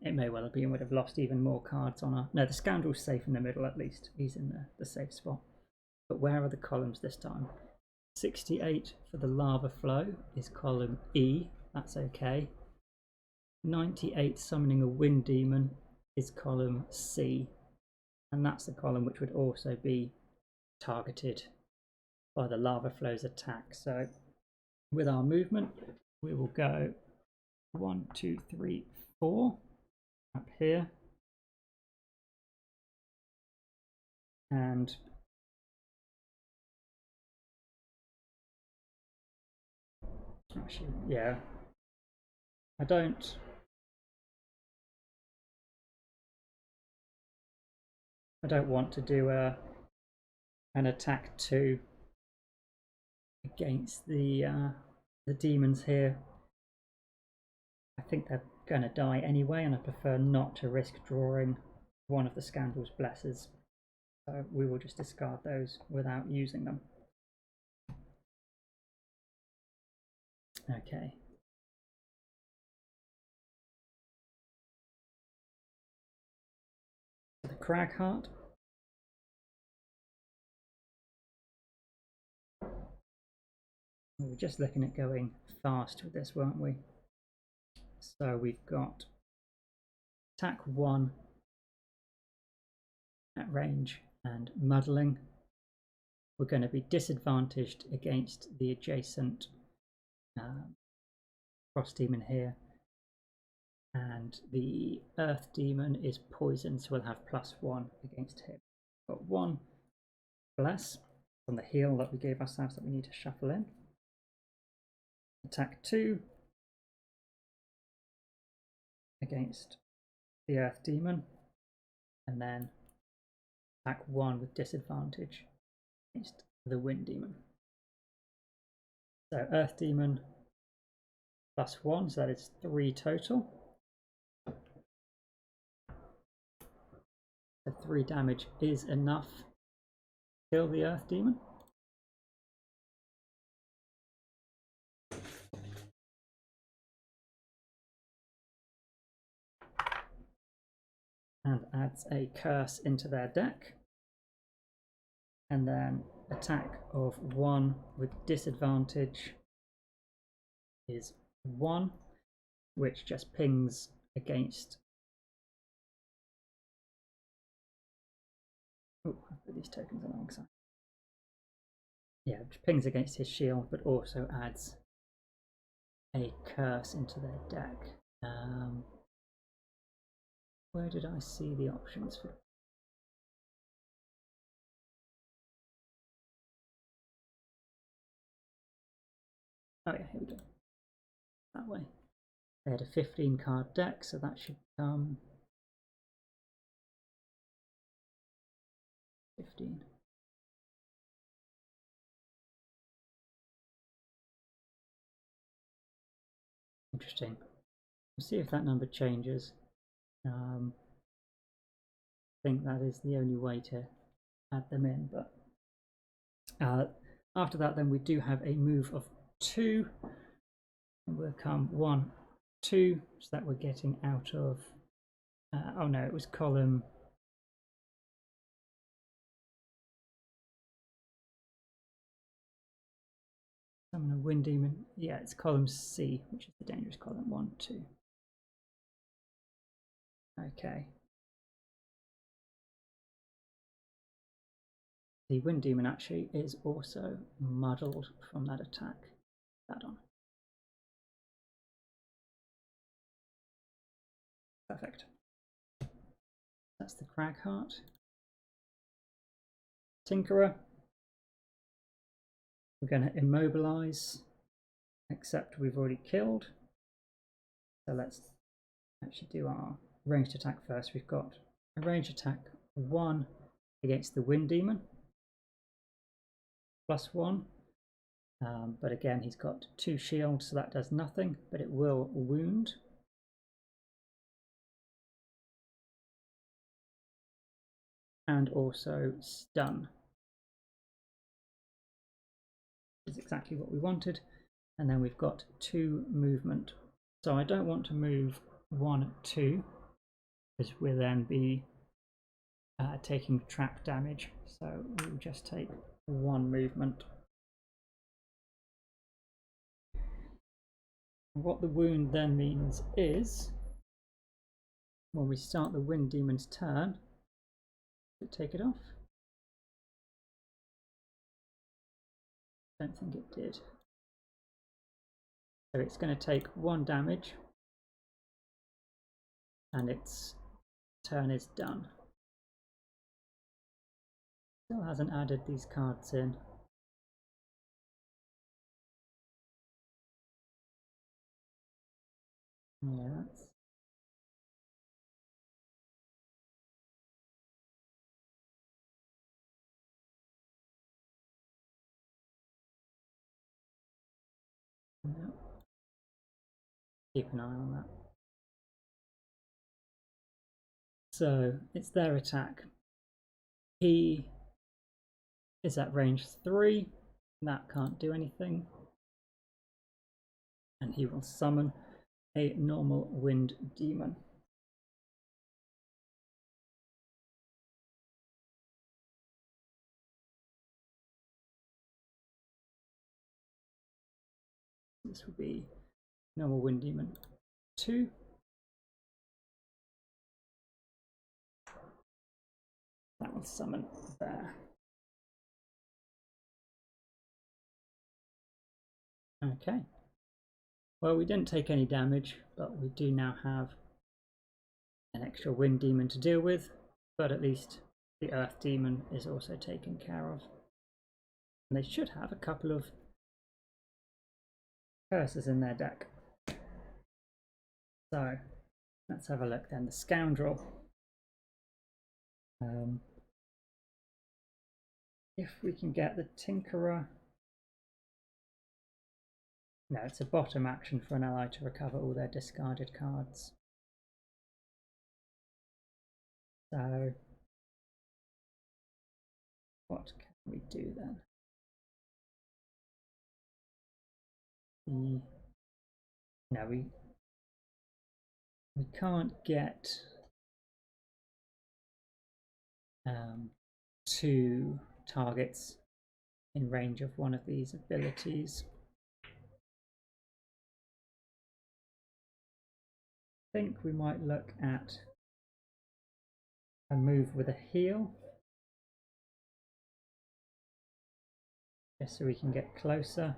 It may well have been would have lost even more cards on our... No, the Scoundrel's safe in the middle at least. He's in the safe spot. But where are the columns this time? 68 for the Lava Flow is column E. That's okay. 98 summoning a Wind Demon is column C. And that's the column which would also be targeted by the Lava Flow's attack. So with our movement, we will go 1, 2, 3, 4 up here, and actually, yeah, I don't want to do an attack 2 against the demons here. I think they're going to die anyway, and I prefer not to risk drawing one of the Scoundrel's blesses. So we will just discard those without using them. Okay. The Crag Heart. We were just looking at going fast with this, weren't we? So we've got attack 1 at range and muddling. We're going to be disadvantaged against the adjacent Frost Demon here. And the Earth Demon is poisoned, so we'll have +1 against him. Got 1 bless from the heal that we gave ourselves that we need to shuffle in. Attack 2 against the Earth Demon, and then attack 1 with disadvantage against the Wind Demon. So Earth Demon +1, so that is 3 total. So 3 damage is enough to kill the Earth Demon. And adds a curse into their deck. And then attack of 1 with disadvantage is 1, which just pings against. Oh, I'll put these tokens alongside. Yeah, which pings against his shield, but also adds a curse into their deck. Where did I see the options for? Oh yeah, here we go. That way. They had a 15 card deck, so that should come 15. Interesting. We'll see if that number changes. I think that is the only way to add them in, but after that then we do have a move of 2, and we'll come 1, 2, so that we're getting out of oh no, it was column summon a Wind Demon. Yeah, it's column C, which is the dangerous column. 1, 2. Okay. The Wind Demon actually is also muddled from that attack. That on. Perfect. That's the Crag Heart. Tinkerer. We're going to immobilize, except we've already killed. So let's actually do our ranged attack first. We've got a ranged attack 1 against the Wind Demon. +1. But again, he's got 2 shields, so that does nothing, but it will wound. And also stun. Is exactly what we wanted. And then we've got 2 movement. So I don't want to move 1, 2, because we'll then be taking trap damage. So we'll just take 1 movement. What the wound then means is, when we start the Wind Demon's turn, take it off. Don't think it did. So it's going to take 1 damage, and its turn is done. Still hasn't added these cards in. Yeah, that's... No. Keep an eye on that. So it's their attack. He is at range 3. That can't do anything. And he will summon a normal Wind Demon. This will be normal Wind Demon 2. That will summon there. Okay. Well, we didn't take any damage, but we do now have an extra Wind Demon to deal with, but at least the Earth Demon is also taken care of. And they should have a couple of curses in their deck. So Let's have a look then. The Scoundrel. If we can get the Tinkerer. No, it's a bottom action for an ally to recover all their discarded cards. So, what can we do then? No, we can't get two targets in range of one of these abilities. I think we might look at a move with a heal, just so we can get closer.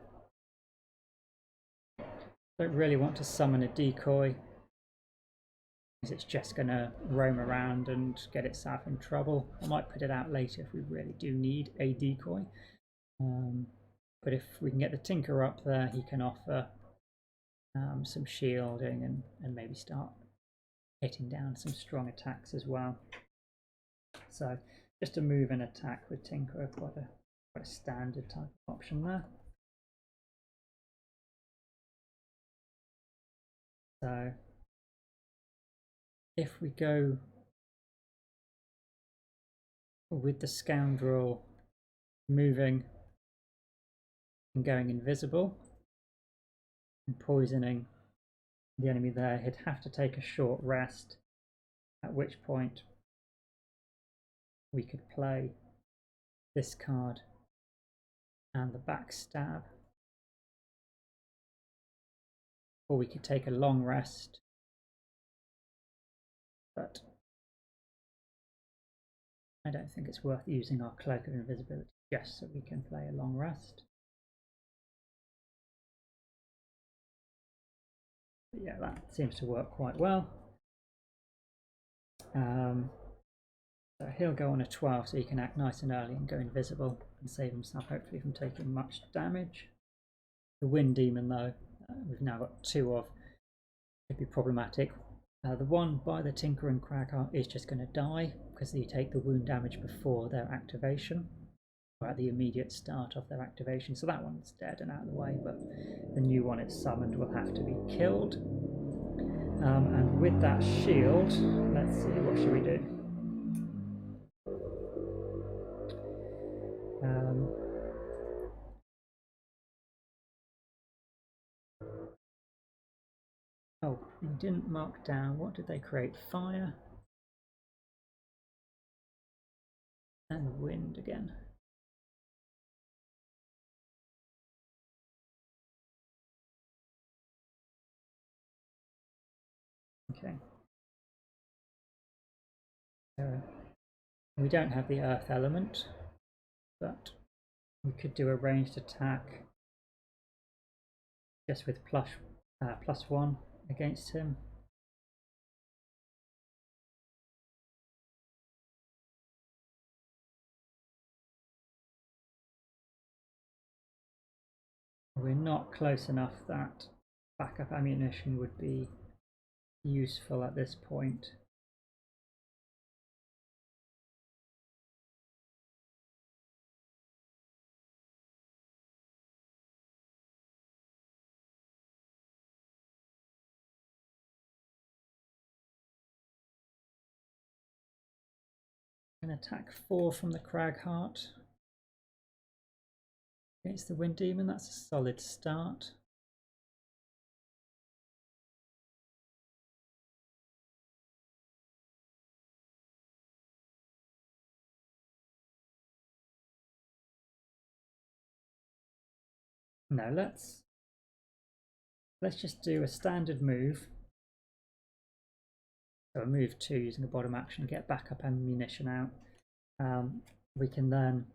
Don't really want to summon a decoy, because it's just going to roam around and get itself in trouble. I might put it out later if we really do need a decoy. But if we can get the Tinker up there, he can offer some shielding and maybe start hitting down some strong attacks as well. So just a move and attack with Tinker, quite a standard type of option there. So if we go with the Scoundrel moving and going invisible and poisoning the enemy there, he'd have to take a short rest, at which point we could play this card and the backstab, or we could take a long rest, but I don't think it's worth using our Cloak of Invisibility just so we can play a long rest. But yeah, that seems to work quite well. So he'll go on a 12, so he can act nice and early and go invisible and save himself hopefully from taking much damage. The Wind Demon though, we've now got two of, could be problematic. The one by the Tinker and Crag is just going to die because you take the wound damage before their activation, or at the immediate start of their activation, so that one's dead and out of the way, but the new one it's summoned will have to be killed. And with that shield, let's see, what should we do? Oh, we didn't mark down, what did they create? Fire and wind again. Okay. So we don't have the earth element, but we could do a ranged attack just with +1 against him. We're not close enough that backup ammunition would be useful at this point. An attack 4 from the Crag Heart against the Wind Demon, that's a solid start. No, let's just do a standard move. So a move 2 using a bottom action, get backup ammunition out. We can then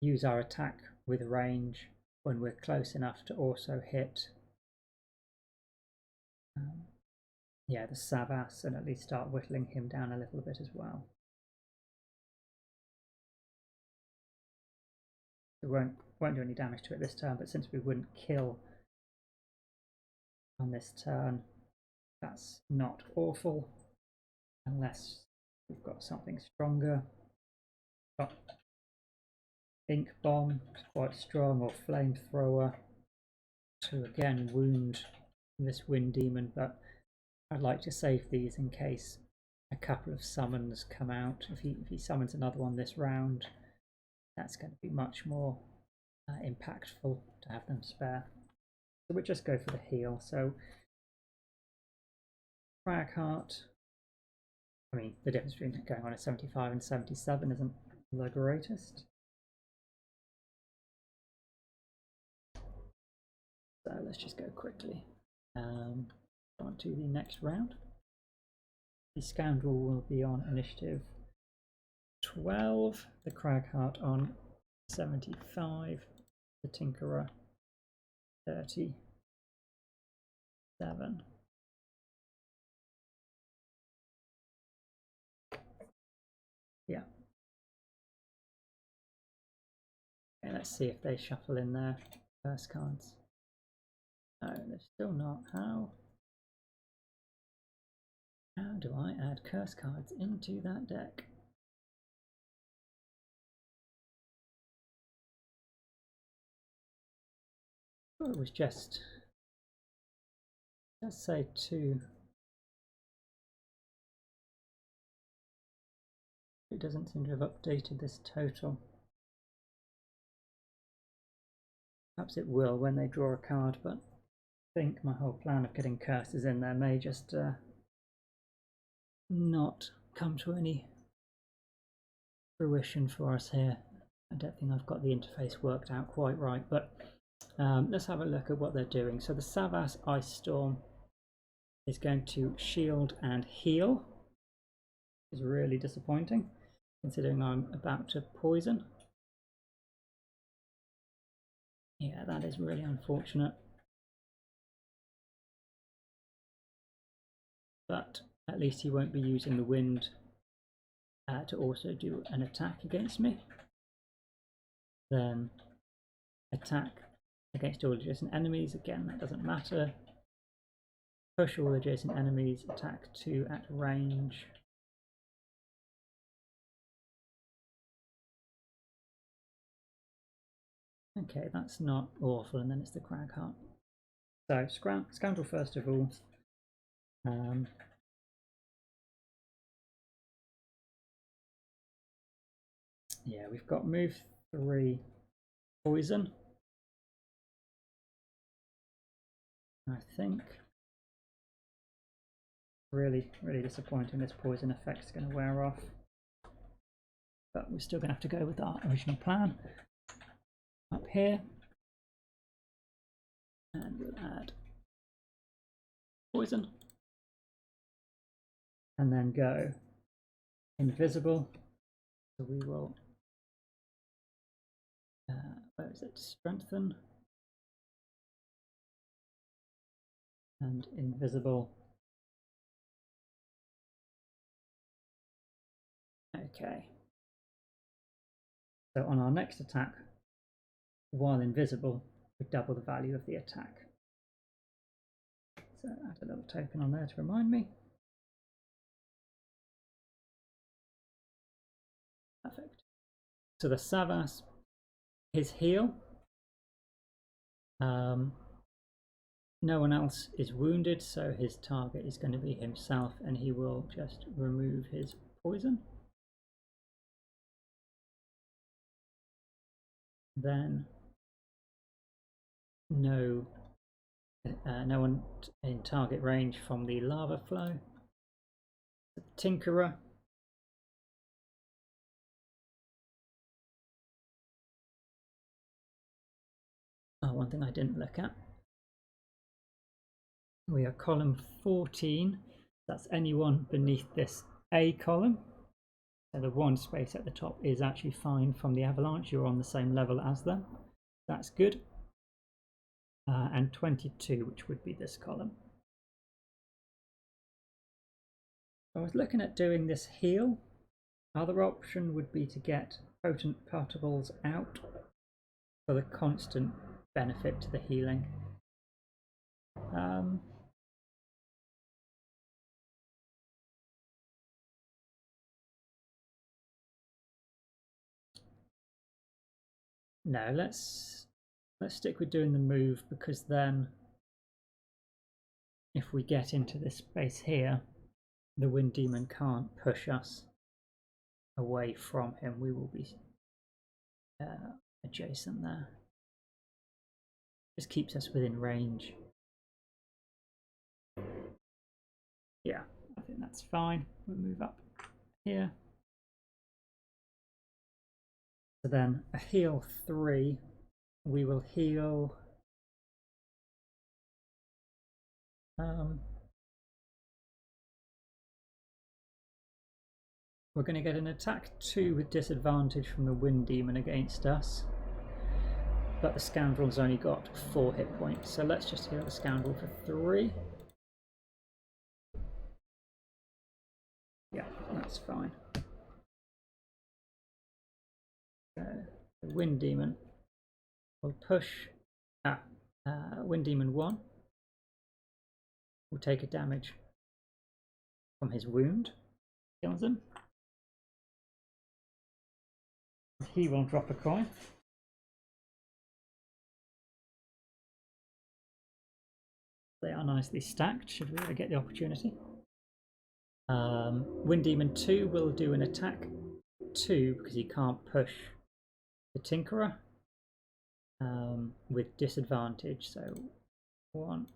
use our attack with range when we're close enough to also hit the Savas, and at least start whittling him down a little bit as well. We won't do any damage to it this turn, but since we wouldn't kill on this turn, That's not awful, unless we've got something stronger. Got Ink Bomb, quite strong, or Flamethrower to again wound this Wind Demon, but I'd like to save these in case a couple of summons come out. If he summons another one this round, that's going to be much more impactful to have them spare. So we'll just go for the heal. So Crag Heart, I mean the difference between going on a 75 and 77 isn't the greatest. So let's just go quickly on to the next round. The Scoundrel will be on initiative 12, the Crag Heart on 75, the Tinkerer 37. Yeah. Okay, let's see if they shuffle in their curse cards. No, they're still not. How do I add curse cards into that deck? Oh, it was just, let's say 2. It doesn't seem to have updated this total. Perhaps it will when they draw a card, but I think my whole plan of getting curses in there may just not come to any fruition for us here. I don't think I've got the interface worked out quite right, but let's have a look at what they're doing. So the Savas Ice Storm is going to shield and heal. It's really disappointing considering I'm about to poison. Yeah, that is really unfortunate. But at least he won't be using the wind to also do an attack against me. Then attack against all adjacent enemies. Again, that doesn't matter. Push all adjacent enemies. Attack 2 at range. Okay, that's not awful. And then it's the Crag Heart. So Scoundrel first of all. Yeah, we've got move 3 poison. I think really disappointing. This poison effect's going to wear off, but we're still going to have to go with our original plan. Up here, and we'll add poison, and then go invisible. So we will, where is it? Strengthen and invisible. Okay. So on our next attack, while invisible, we double the value of the attack. So add a little token on there to remind me. Perfect. So the Savas, his heal. No one else is wounded, so his target is going to be himself, and he will just remove his poison. Then no one in target range from the lava flow. The Tinkerer. Oh, one thing I didn't look at. We are column 14. That's anyone beneath this A column. So the one space at the top is actually fine from the avalanche. You're on the same level as them. That's good. And 22, which would be this column. I was looking at doing this heal. Other option would be to get potent particles out for the constant benefit to the healing. No, let's stick with doing the move, because then if we get into this space here, the Wind Demon can't push us away from him. We will be adjacent there. Just keeps us within range. Yeah, I think that's fine. We'll move up here. So then a heal 3, we will heal we're going to get an attack 2 with disadvantage from the Wind Demon against us, but the Scoundrel's only got 4 hit points, so let's just heal the Scoundrel for 3. Yeah, that's fine. So the Wind Demon will push at Wind Demon 1. Will take a damage from his wound, kills him. He will drop a coin. They are nicely stacked, should we ever get the opportunity. Wind Demon 2 will do an attack 2 because he can't push the Tinkerer with disadvantage. So 1,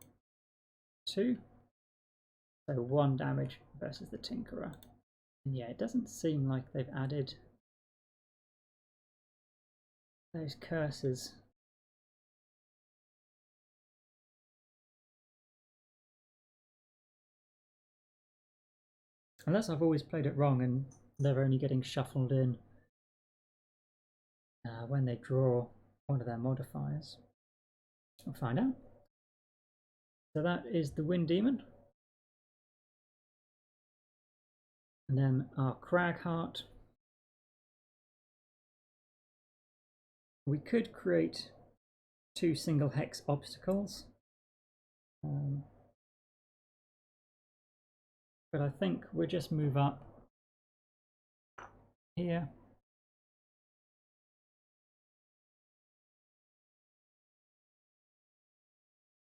2. So 1 damage versus the Tinkerer. And yeah, it doesn't seem like they've added those curses. Unless I've always played it wrong and they're only getting shuffled in when they draw one of their modifiers. We'll find out. So that is the Wind Demon. And then our Crag Heart. We could create 2 single hex obstacles. But I think we'll just move up here.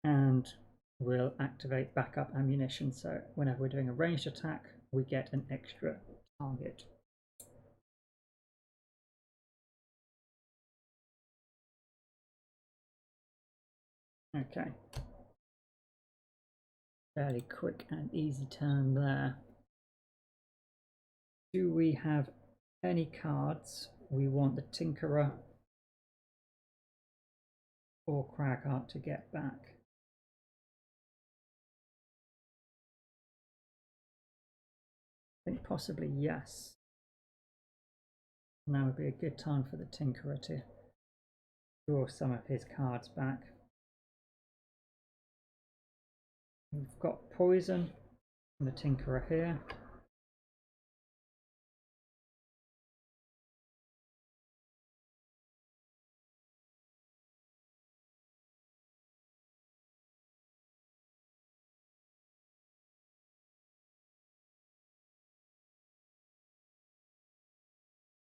And we'll activate backup ammunition, so whenever we're doing a ranged attack, we get an extra target. Okay. Fairly quick and easy turn there. Do we have any cards we want the Tinkerer or Cragheart to get back? I think possibly yes. Now would be a good time for the Tinkerer to draw some of his cards back. We've got poison from the Tinkerer here.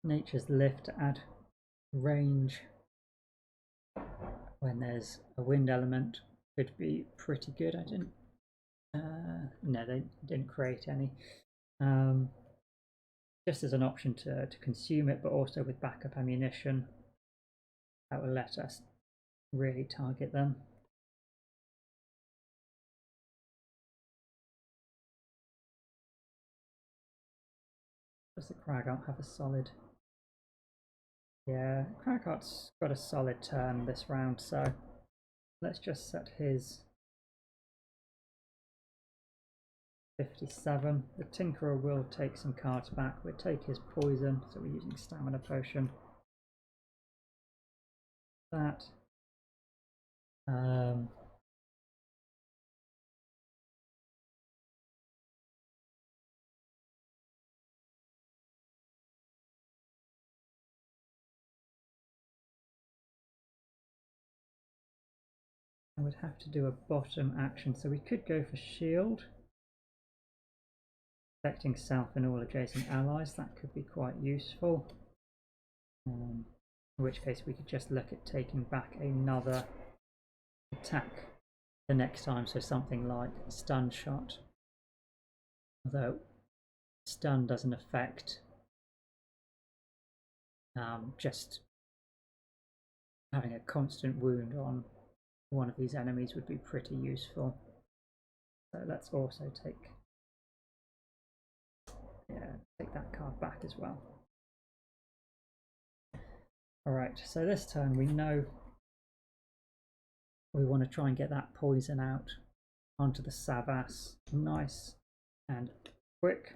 Nature's Lift to add range when there's a wind element could be pretty good. I didn't no, they didn't create any. Just as an option to consume it, but also with backup ammunition that will let us really target them. Does the Cragheart have a solid? Yeah, Cragheart's got a solid turn this round, so let's just set his 57. The Tinkerer will take some cards back. We'll take his poison, so we're using Stamina Potion. That. I would have to do a bottom action, so we could go for Shield. Affecting self and all adjacent allies, that could be quite useful. in which case we could just look at taking back another attack the next time, so something like stun shot, although stun doesn't affect just having a constant wound on one of these enemies would be pretty useful. So let's also take that card back as well. Alright, so this turn we know we want to try and get that poison out onto the Savas nice and quick,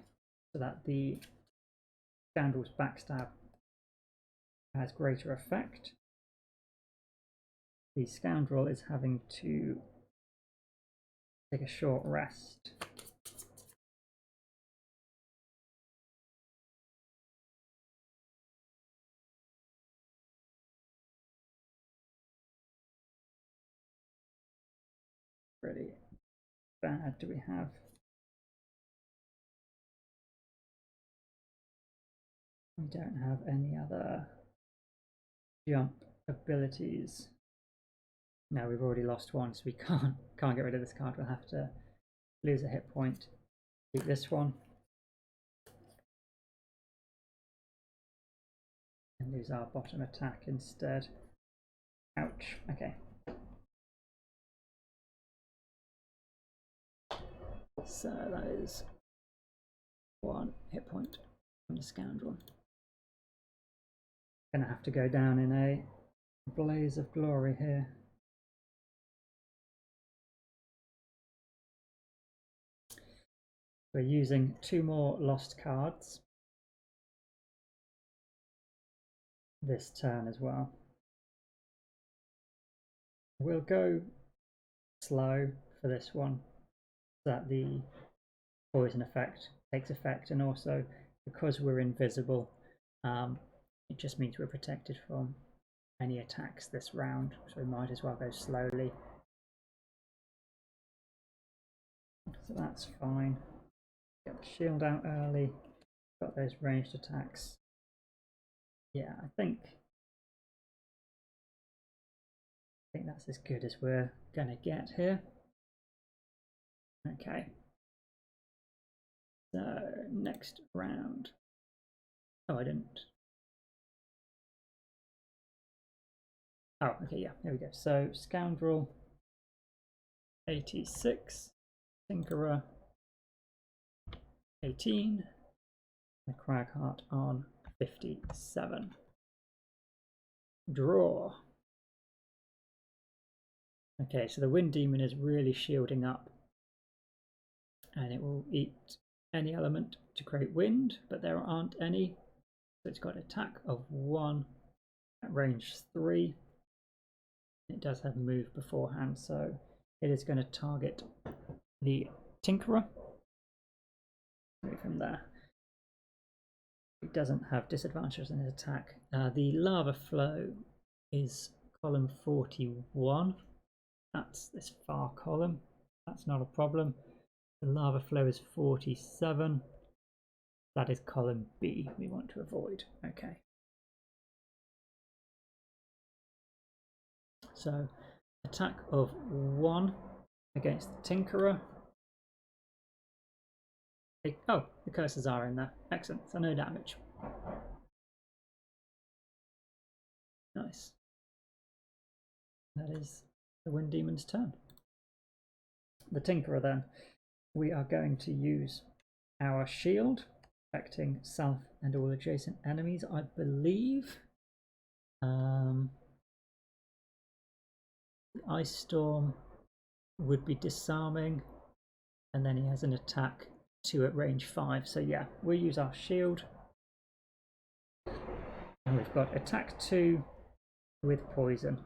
so that the Scoundrel's backstab has greater effect. The Scoundrel is having to take a short rest. Really bad. Do we have? We don't have any other jump abilities. No, we've already lost one, so we can't get rid of this card. We'll have to lose a hit point. Keep this one. And lose our bottom attack instead. Ouch. Okay. So that is 1 hit point from the Scoundrel. Gonna have to go down in a blaze of glory here. We're using 2 more lost cards this turn as well. We'll go slow for this one, so that the poison effect takes effect, and also because we're invisible, it just means we're protected from any attacks this round, so we might as well go slowly. So that's fine. Get the shield out early, got those ranged attacks. Yeah, I think that's as good as we're gonna get here. Okay. So next round. Oh, I didn't. Oh, okay, yeah, here we go. So Scoundrel 86, Tinkerer 18, and Crag Heart on 57. Draw. Okay, so the Wind Demon is really shielding up, and it will eat any element to create wind, but there aren't any. So it's got attack of 1 at range 3. It does have move beforehand, so it is going to target the Tinkerer. Move him there. It doesn't have disadvantages in his attack. The Lava Flow is column 41. That's this far column. That's not a problem. The Lava Flow is 47. That is column B we want to avoid. Okay. So attack of 1 against the Tinkerer. Oh, the curses are in there. Excellent. So no damage. Nice. That is the Wind Demon's turn. The Tinkerer then. We are going to use our shield, affecting self and all adjacent enemies, I believe. The Ice Storm would be disarming, and then he has an attack 2 at range 5. So yeah, we'll use our shield. And we've got attack 2 with poison.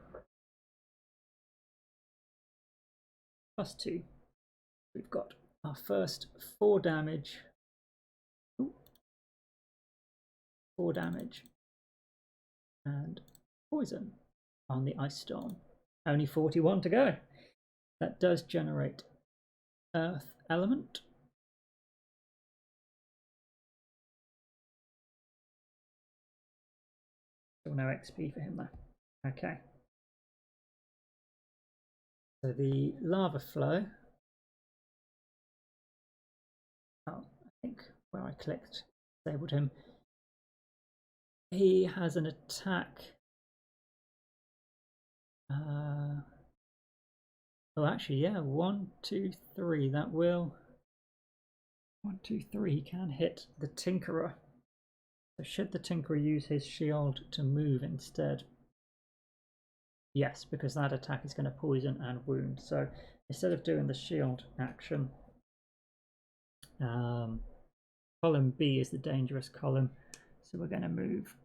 +2. We've got our first 4 damage. Ooh. 4 damage. And poison on the Ice Storm. Only 41 to go. That does generate Earth Element. Still no XP for him though. Okay. So the lava flow. Oh, I think where I clicked disabled him. He has an attack. Oh, actually, yeah. 1, 2, 3. That will. 1, 2, 3. He can hit the Tinkerer. So should the Tinkerer use his shield to move instead? Yes, because that attack is going to poison and wound. So instead of doing the shield action, column B is the dangerous column. So we're going to move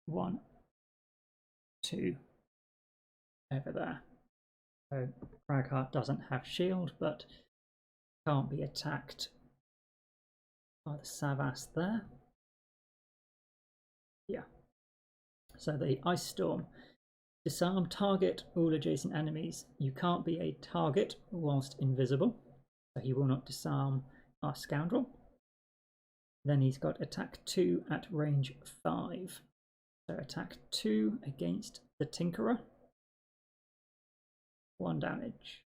1, 2 over there. So Crag doesn't have shield, but can't be attacked by the Savas there. Yeah. So the Ice Storm. Disarm target all adjacent enemies. You can't be a target whilst invisible, so he will not disarm our Scoundrel. Then he's got attack 2 at range 5. So attack 2 against the Tinkerer. 1 damage.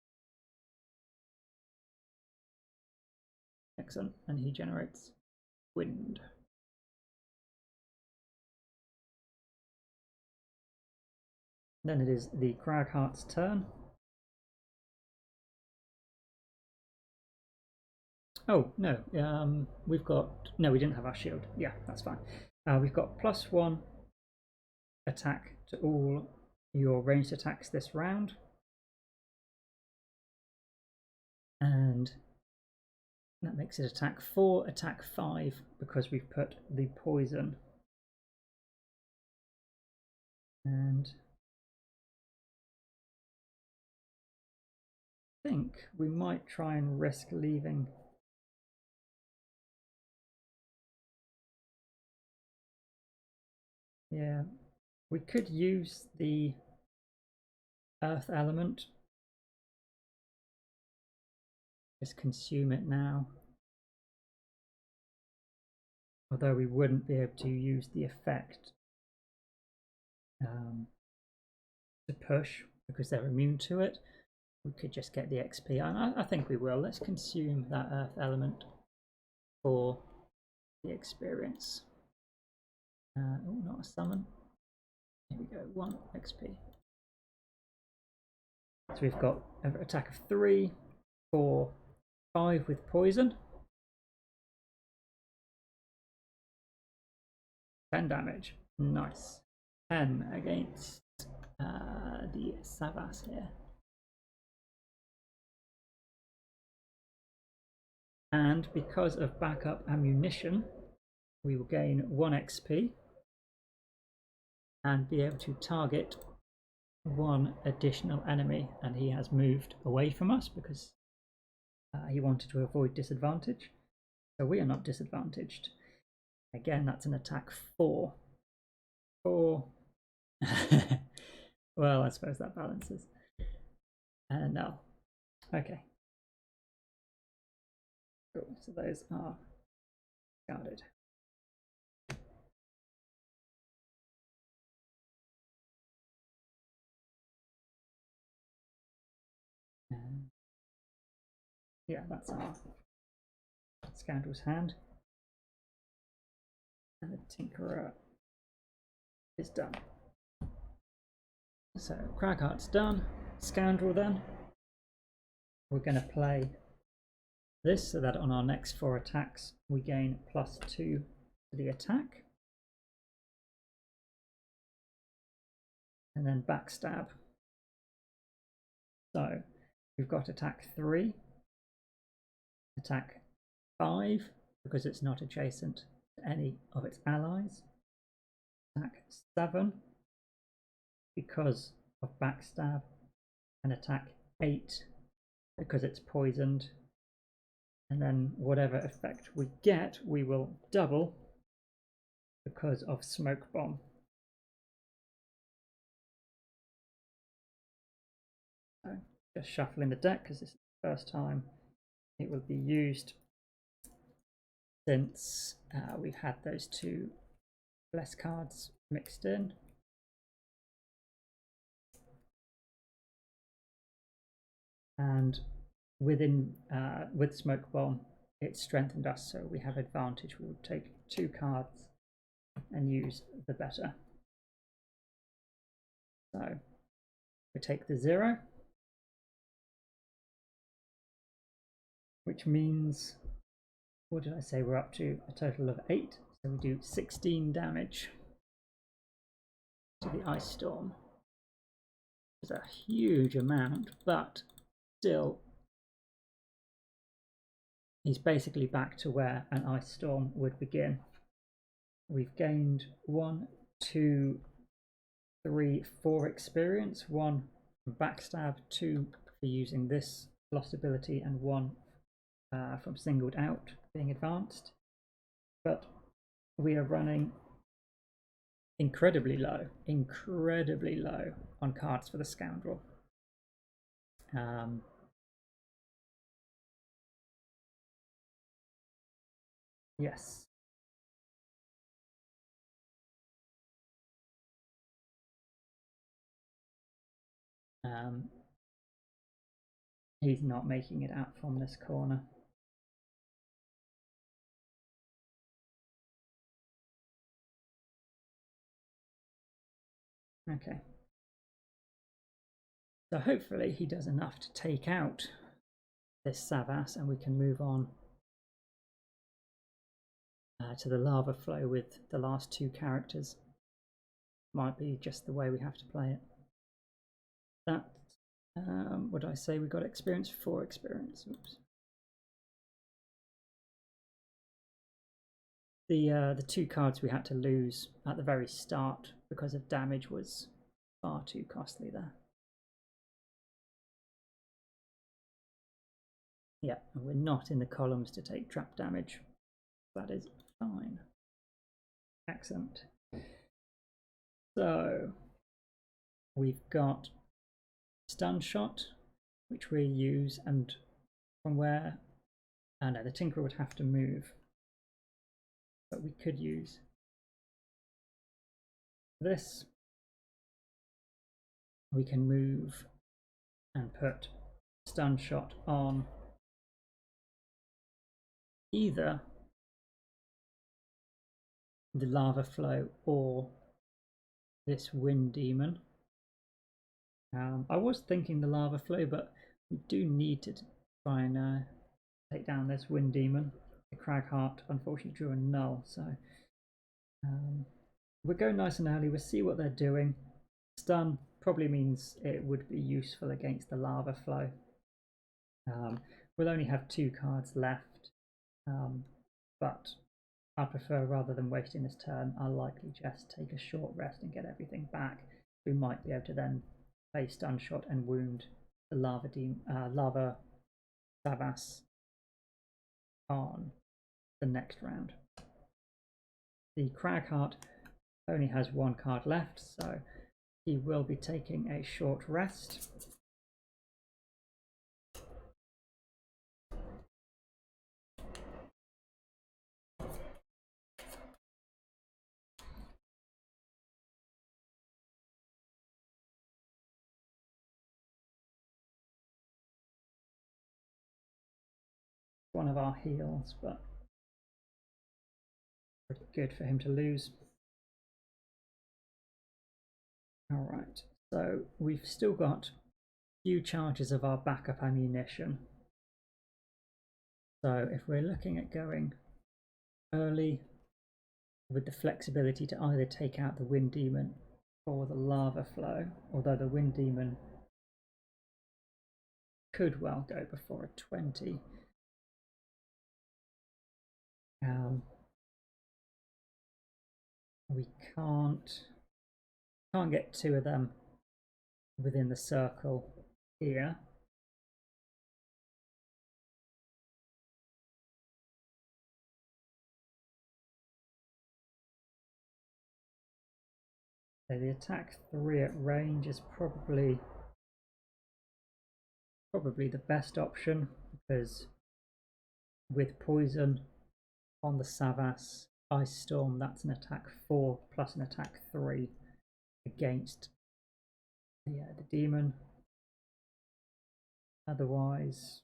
Excellent. And he generates wind. Then it is the Cragheart's turn. Oh, no. We've got... No, we didn't have our shield. Yeah, that's fine. We've got +1 attack to all your ranged attacks this round. And that makes it attack 4, attack 5, because we've put the poison. And I think we might try and risk leaving. Yeah, we could use the earth element. Just consume it now. Although we wouldn't be able to use the effect to push because they're immune to it. We could just get the XP. I think we will. Let's consume that earth element for the experience. Oh, not a summon. Here we go. 1 XP. So we've got an attack of 3, 4, 5 with poison. 10 damage. Nice. 10 against the Savas here. And because of backup ammunition, we will gain 1 XP and be able to target 1 additional enemy. And he has moved away from us because he wanted to avoid disadvantage. So we are not disadvantaged. Again, that's an attack 4. 4. Well, I suppose that balances. No. Okay. Cool. So those are guarded. Yeah, that's our Scoundrel's hand. And the Tinkerer is done. So Cragheart's done. Scoundrel then. We're going to play this so that on our next 4 attacks we gain +2 to the attack. And then backstab. So we've got attack 3, attack 5 because it's not adjacent to any of its allies, attack 7 because of backstab, and attack 8 because it's poisoned. And then whatever effect we get, we will double because of smoke bomb. So just shuffling the deck because this is the first time it will be used since we've had those 2 bless cards mixed in. and with Smoke Bomb, it strengthened us, so we have advantage. We will take 2 cards and use the better. So we take the 0, which means, what did I say? We're up to a total of 8, so we do 16 damage to the Ice Storm. It's a huge amount, but still, he's basically back to where an Ice Storm would begin. We've gained 1, 2, 3, 4 experience, 1 from Backstab, 2 for using this lost ability, and 1 from Singled Out being advanced. But we are running incredibly low on cards for the Scoundrel. Yes. He's not making it out from this corner. Okay. So hopefully he does enough to take out this Savas and we can move on to the lava flow with the last 2 characters. Might be just the way we have to play it. That, what did I say? We got experience, 4 experience. Oops. The 2 cards we had to lose at the very start because of damage was far too costly there. Yeah, and we're not in the columns to take trap damage. That is fine. Excellent. So we've got Stun Shot, which we use, and from where, no, the Tinkerer would have to move, but we could use this. We can move and put Stun Shot on either the Lava Flow or this Wind Demon. I was thinking the Lava Flow, but we do need to try and take down this Wind Demon. The Crag Heart unfortunately drew a null, so we'll go nice and early. We'll see what they're doing. Stun probably means it would be useful against the Lava Flow. We'll only have 2 cards left, but I prefer, rather than wasting this turn, I'll likely just take a short rest and get everything back. We might be able to then play Stun Shot and wound the Lava Savas on the next round. The Crag Heart only has 1 card left, so he will be taking a short rest. One of our heals, but pretty good for him to lose. Alright, so we've still got a few charges of our backup ammunition. So if we're looking at going early with the flexibility to either take out the Wind Demon or the Lava Flow, although the Wind Demon could well go before a 20. We can't get 2 of them within the circle here. So the attack 3 at range is probably the best option, because with poison on the Savas Ice Storm, that's an attack 4 plus an attack 3 against the demon. Otherwise,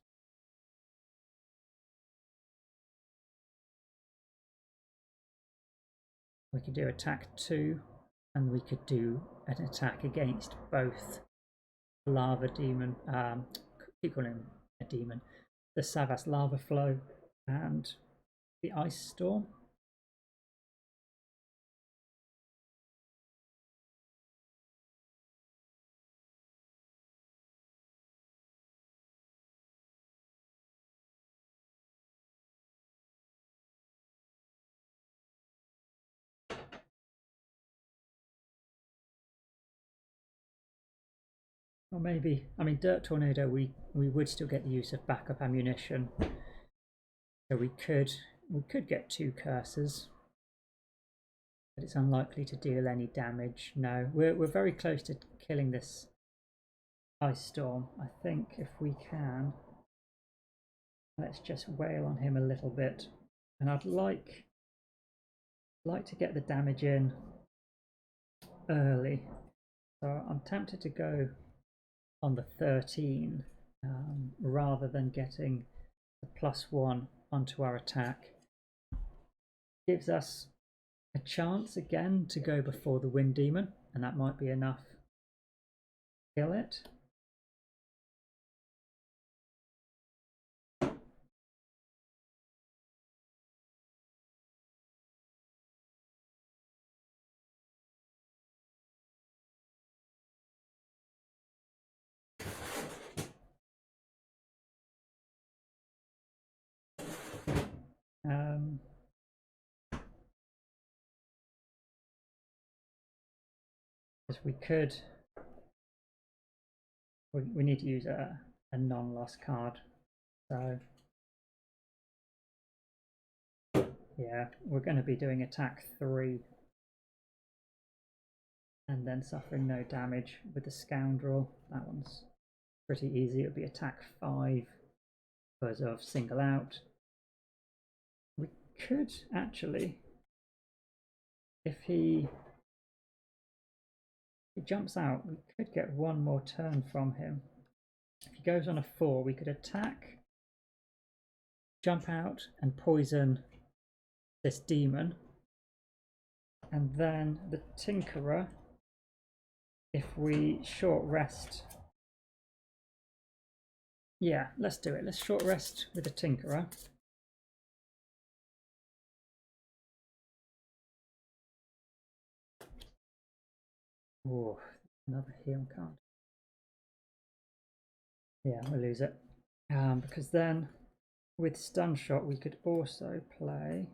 we could do attack 2, and we could do an attack against both lava demon, keep calling him a demon, the Savas lava flow and the ice storm. Or maybe, I mean, Dirt Tornado, we would still get the use of backup ammunition, so we could get 2 curses, but it's unlikely to deal any damage. No, we're very close to killing this ice storm. I think if we can, let's just wail on him a little bit, and I'd like to get the damage in early. So I'm tempted to go on the 13 rather than getting the +1 onto our attack. Gives us a chance again to go before the Wind Demon, and that might be enough to kill it. Because we need to use a non-loss card, so yeah, we're going to be doing attack 3 and then suffering no damage with the Scoundrel. That one's pretty easy. It'll be attack 5 because of single out. We could actually, if he jumps out, we could get 1 more turn from him. If he goes on a 4, we could attack, jump out and poison this demon, and then the Tinkerer, if we short rest, yeah, let's do it. Let's short rest with the Tinkerer. Oh, another heal card. Yeah, we'll lose it. Because then with stun shot we could also play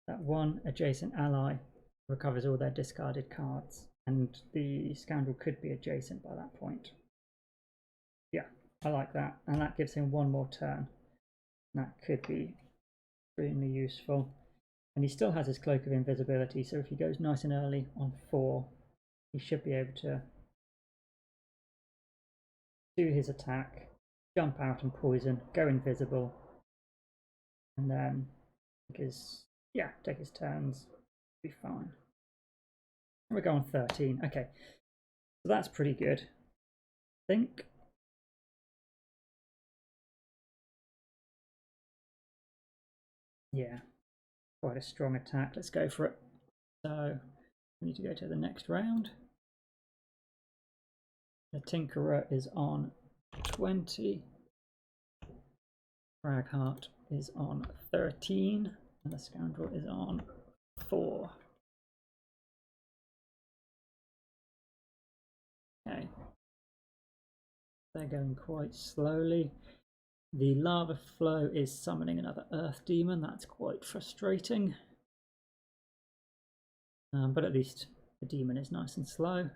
that 1 adjacent ally recovers all their discarded cards, and the Scoundrel could be adjacent by that point. Yeah, I like that, and that gives him 1 more turn. That could be extremely useful. And he still has his Cloak of Invisibility, so if he goes nice and early on 4, he should be able to do his attack, jump out and poison, go invisible, and then take his turns, be fine. We're going 13. Okay, so that's pretty good, I think. Yeah, quite a strong attack. Let's go for it. So we need to go to the next round. The Tinkerer is on 20. Crag is on 13, and the Scoundrel is on 4. Okay, they're going quite slowly. The lava flow is summoning another earth demon. That's quite frustrating, but at least the demon is nice and slow.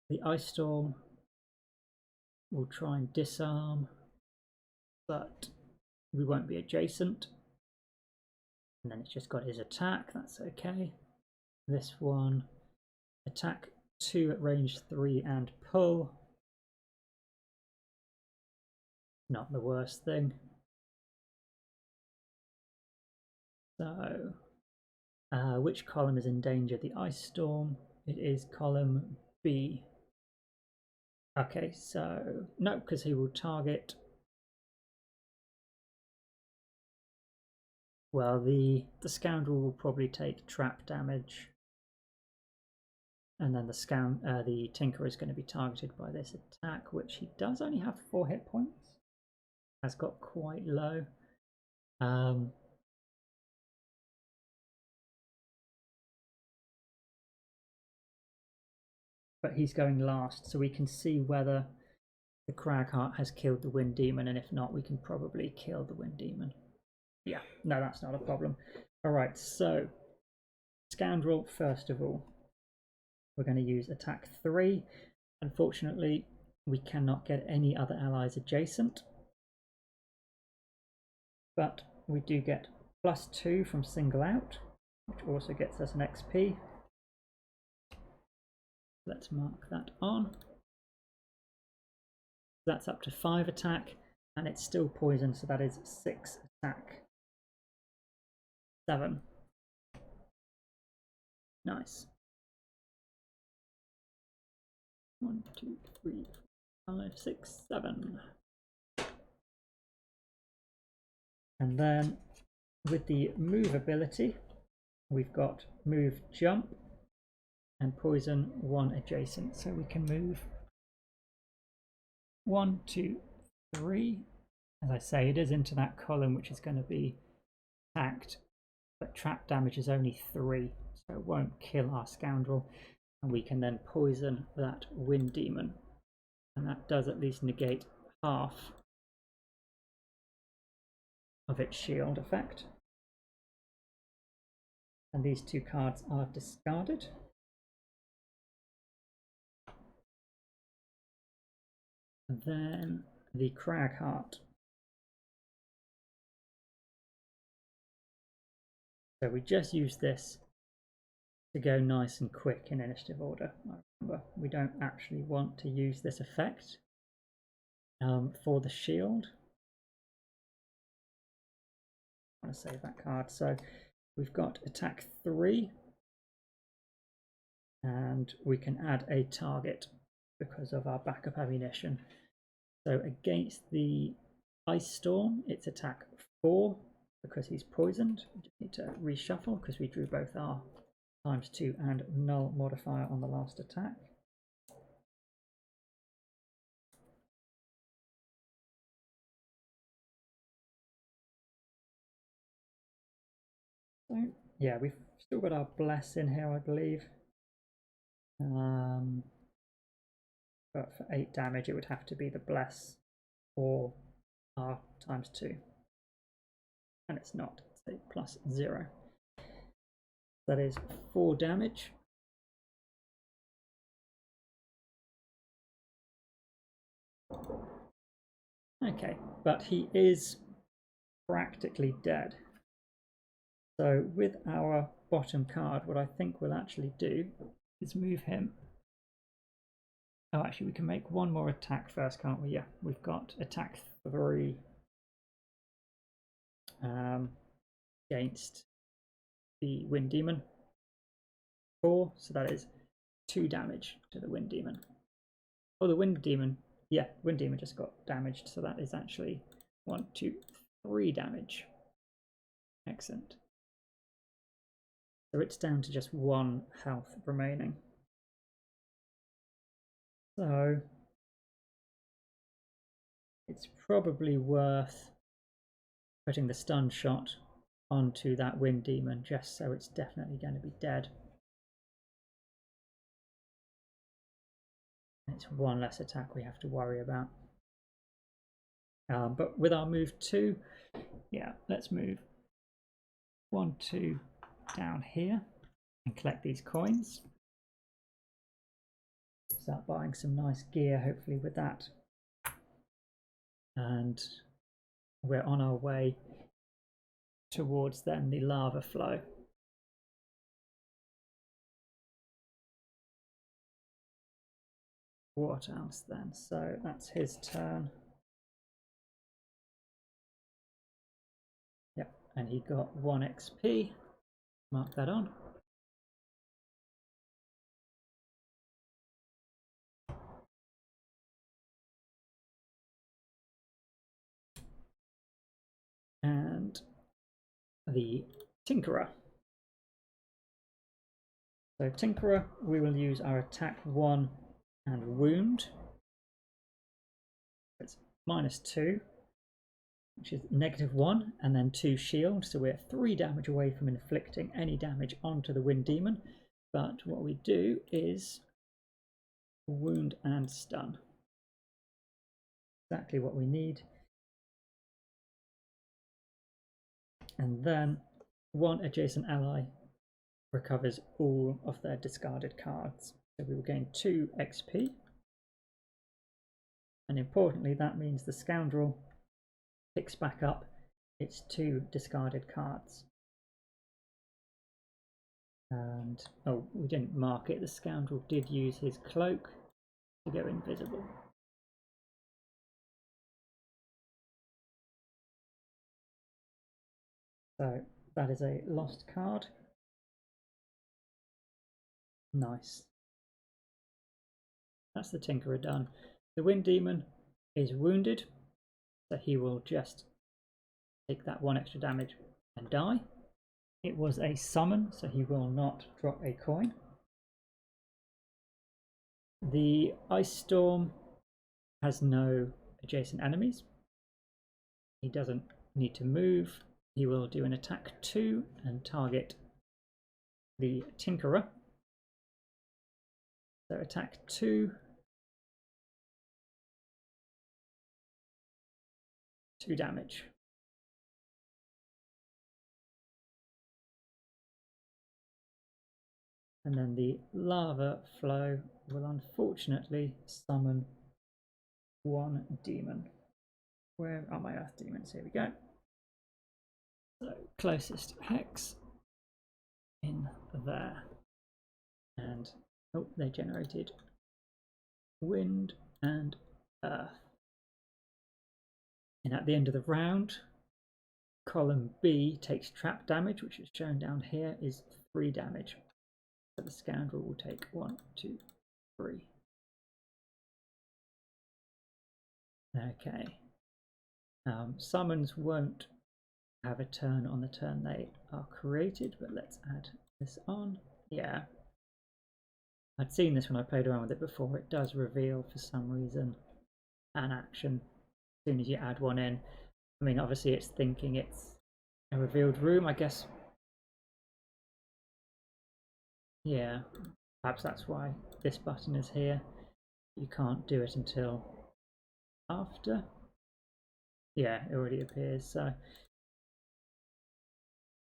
The ice storm will try and disarm, but we won't be adjacent. And then it's just got his attack. That's okay. This one, attack 2 at range 3 and pull. Not the worst thing. So, which column is in danger? The ice storm. It is column B. Okay, so no, because he will target. Well, the Scoundrel will probably take trap damage, and then the Tinker is going to be targeted by this attack, which he does only have 4 hit points. Has got quite low. But he's going last, so we can see whether the Crag Heart has killed the Wind Demon, and if not, we can probably kill the Wind Demon. Yeah, no, that's not a problem. Alright, so Scoundrel, first of all. We're going to use attack 3. Unfortunately, we cannot get any other allies adjacent. But we do get +2 from single out, which also gets us an XP. Let's mark that on. That's up to 5 attack, and it's still poison, so that is 6 attack. 7. Nice. 1, 2, 3, 4, 5, 6, 7. And then with the move ability, we've got move, jump, and poison 1 adjacent. So we can move 1, 2, 3. As I say, it is into that column which is going to be attacked, but trap damage is only 3, so it won't kill our Scoundrel. And we can then poison that Wind Demon, and that does at least negate half of its shield effect. And these 2 cards are discarded. And then the Crag Heart. So we just use this to go nice and quick in initiative order. Remember, we don't actually want to use this effect for the shield. I want to save that card. So we've got attack 3, and we can add a target because of our backup ammunition. So against the Ice Storm, it's attack 4 because he's poisoned. We just need to reshuffle because we drew both our ×2 and null modifier on the last attack. So yeah, we've still got our bless in here, I believe. But for 8 damage, it would have to be the bless or our ×2, and it's not. It's a +0. That is 4 damage. Okay, but he is practically dead. So with our bottom card, what I think we'll actually do is move him. Oh, actually, we can make 1 more attack first, can't we? Yeah, we've got attack 3 against the Wind Demon. 4, so that is 2 damage to the Wind Demon. Oh, the Wind Demon, yeah, Wind Demon just got damaged, so that is actually 1, 2, 3 damage. Excellent. So it's down to just 1 health remaining. So it's probably worth putting the stun shot onto that Wind Demon just so it's definitely going to be dead. It's 1 less attack we have to worry about. But with our move 2, yeah, let's move 1, 2 down here and collect these coins. Start buying some nice gear, hopefully, with that. And we're on our way towards then the lava flow. What else then? So that's his turn. Yep, and he got 1 XP. Mark that on. the Tinkerer. So Tinkerer, we will use our attack 1 and wound. It's -2, which is -1, and then 2 shield. So we're 3 damage away from inflicting any damage onto the Wind Demon. But what we do is wound and stun. Exactly what we need. And then 1 adjacent ally recovers all of their discarded cards. So we will gain 2 XP. And importantly, that means the Scoundrel picks back up its 2 discarded cards. And, oh, we didn't mark it. The Scoundrel did use his cloak to go invisible. So that is a lost card. Nice. That's the Tinkerer done. The Wind Demon is wounded, so he will just take that 1 extra damage and die. It was a summon, so he will not drop a coin. The Ice Storm has no adjacent enemies. He doesn't need to move. He will do an attack 2 and target the Tinkerer. So attack 2. 2 damage. And then the lava flow will unfortunately summon 1 demon. Where are my earth demons? Here we go. So closest hex in there. And oh, they generated wind and earth. And at the end of the round, column B takes trap damage, which is shown down here, is 3 damage. So the Scoundrel will take 1, 2, 3. Okay. Summons won't have a turn on the turn they are created, but let's add this on. Yeah. I'd seen this when I played around with it before. It does reveal for some reason an action as soon as you add one in. I mean, obviously it's thinking it's a revealed room, I guess. Yeah, perhaps that's why this button is here. You can't do it until after. Yeah, it already appears, so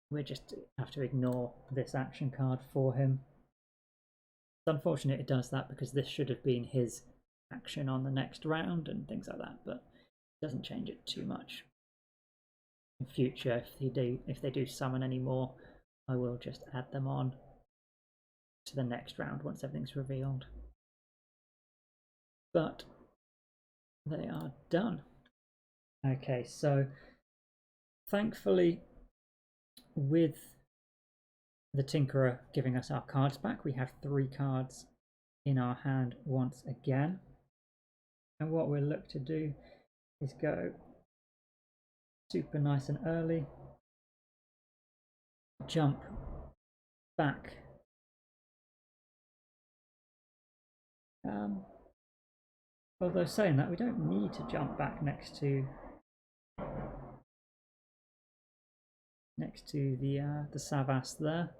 we just have to ignore this action card for him. It's unfortunate it does that because this should have been his action on the next round and things like that, but it doesn't change it too much. In future, if they do summon any more, I will just add them on to the next round once everything's revealed. But they are done. Okay, so thankfully with the Tinkerer giving us our cards back, we have 3 cards in our hand once again. And what we'll look to do is go super nice and early, jump back. Although saying that, we don't need to jump back next to the Savas there.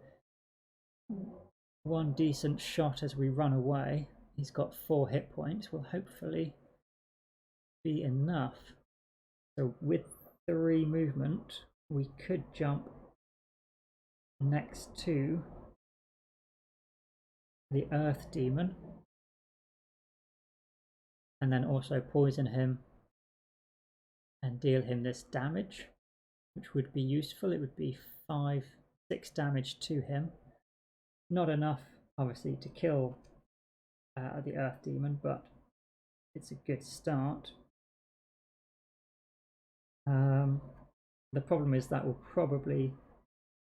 1 decent shot as we run away. He's got 4 hit points. Will hopefully be enough. So with 3 movement, we could jump next to the Earth Demon and then also poison him and deal him this damage, which would be useful. It would be 5, 6 damage to him. Not enough, obviously, to kill the Earth Demon, but it's a good start. The problem is that will probably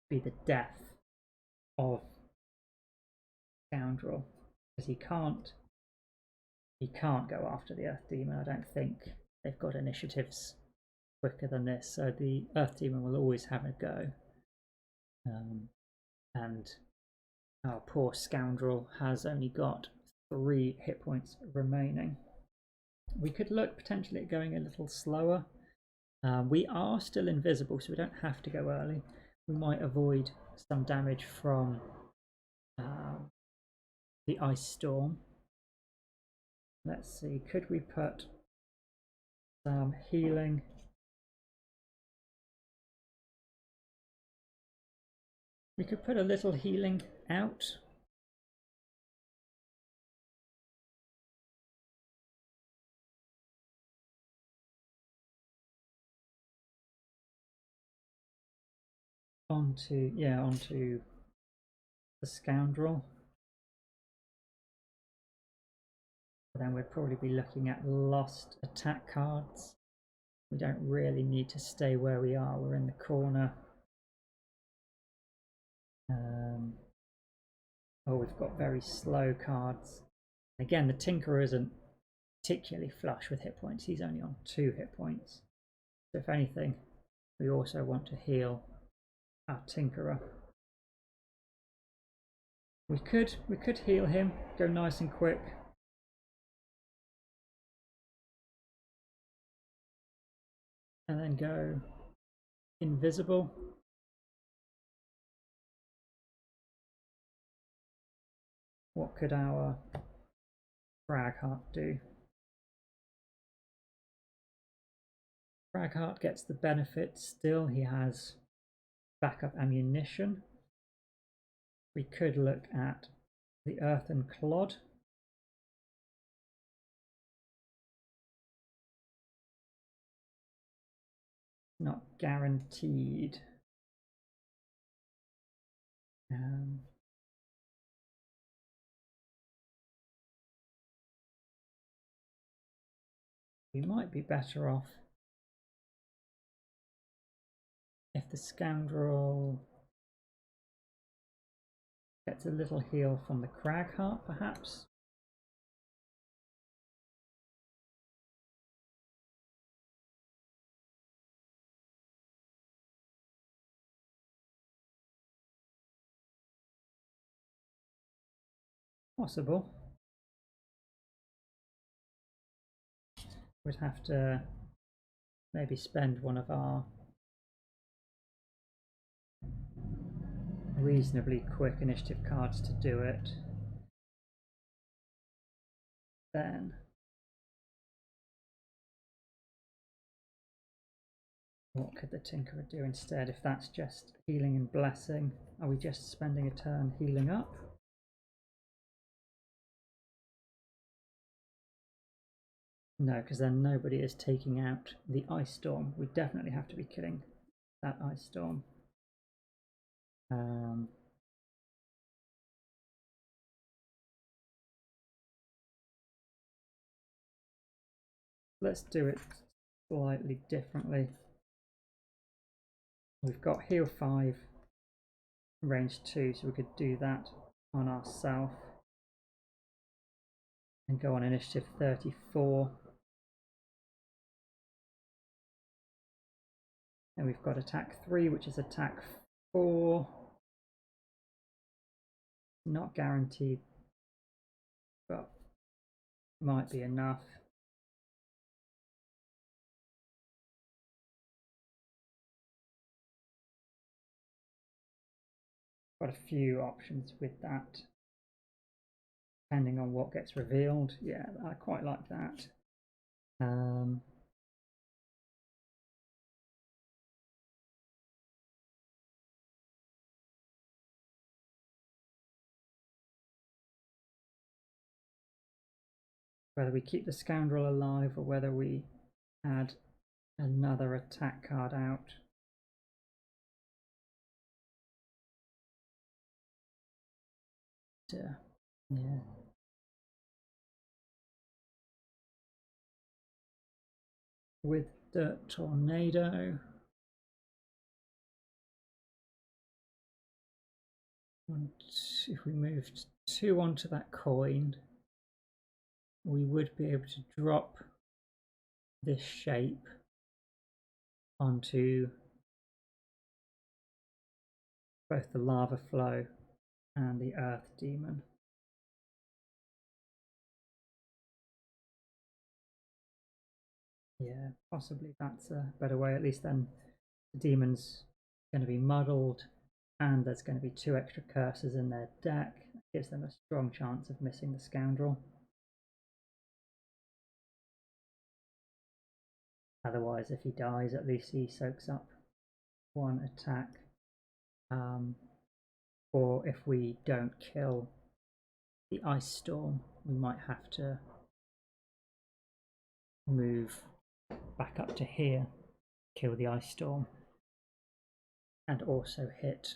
be the death of Scoundrel, because he can't go after the Earth Demon. I don't think they've got initiatives quicker than this, so the Earth Demon will always have a go. And our poor Scoundrel has only got 3 hit points remaining. We could look potentially at going a little slower. We are still invisible, so we don't have to go early. We might avoid some damage from the ice storm. Let's see, could we put some healing? We could put a little healing out. Onto the Scoundrel. Then we'd probably be looking at lost attack cards. We don't really need to stay where we are. We're in the corner. Oh, we've got very slow cards. Again, the Tinkerer isn't particularly flush with hit points. He's only on 2 hit points. So if anything, we also want to heal our Tinkerer. We could heal him, go nice and quick. And then go invisible. What could our Crag do? Crag gets the benefit still. He has backup ammunition. We could look at the Earthen Clod. Not guaranteed. We might be better off if the Scoundrel gets a little heal from the Crag Heart, perhaps. Possible. We'd have to maybe spend one of our reasonably quick initiative cards to do it. Then what could the Tinkerer do instead if that's just healing and blessing? Are we just spending a turn healing up? No, because then nobody is taking out the ice storm. We definitely have to be killing that ice storm. Let's do it slightly differently. We've got heal 5, range 2, so we could do that on ourselves and go on initiative 34. And we've got attack 3, which is attack 4. Not guaranteed, but might be enough. Got a few options with that, depending on what gets revealed. Yeah, I quite like that. Whether we keep the Scoundrel alive or whether we add another attack card out. Yeah. With the tornado. If we moved 2 onto that coin, we would be able to drop this shape onto both the lava flow and the earth demon. Yeah, possibly that's a better way. At least then the demon's going to be muddled, and there's going to be 2 extra curses in their deck. That gives them a strong chance of missing the Scoundrel. Otherwise, if he dies, at least he soaks up 1 attack. Or if we don't kill the Ice Storm, we might have to move back up to here, kill the Ice Storm, and also hit.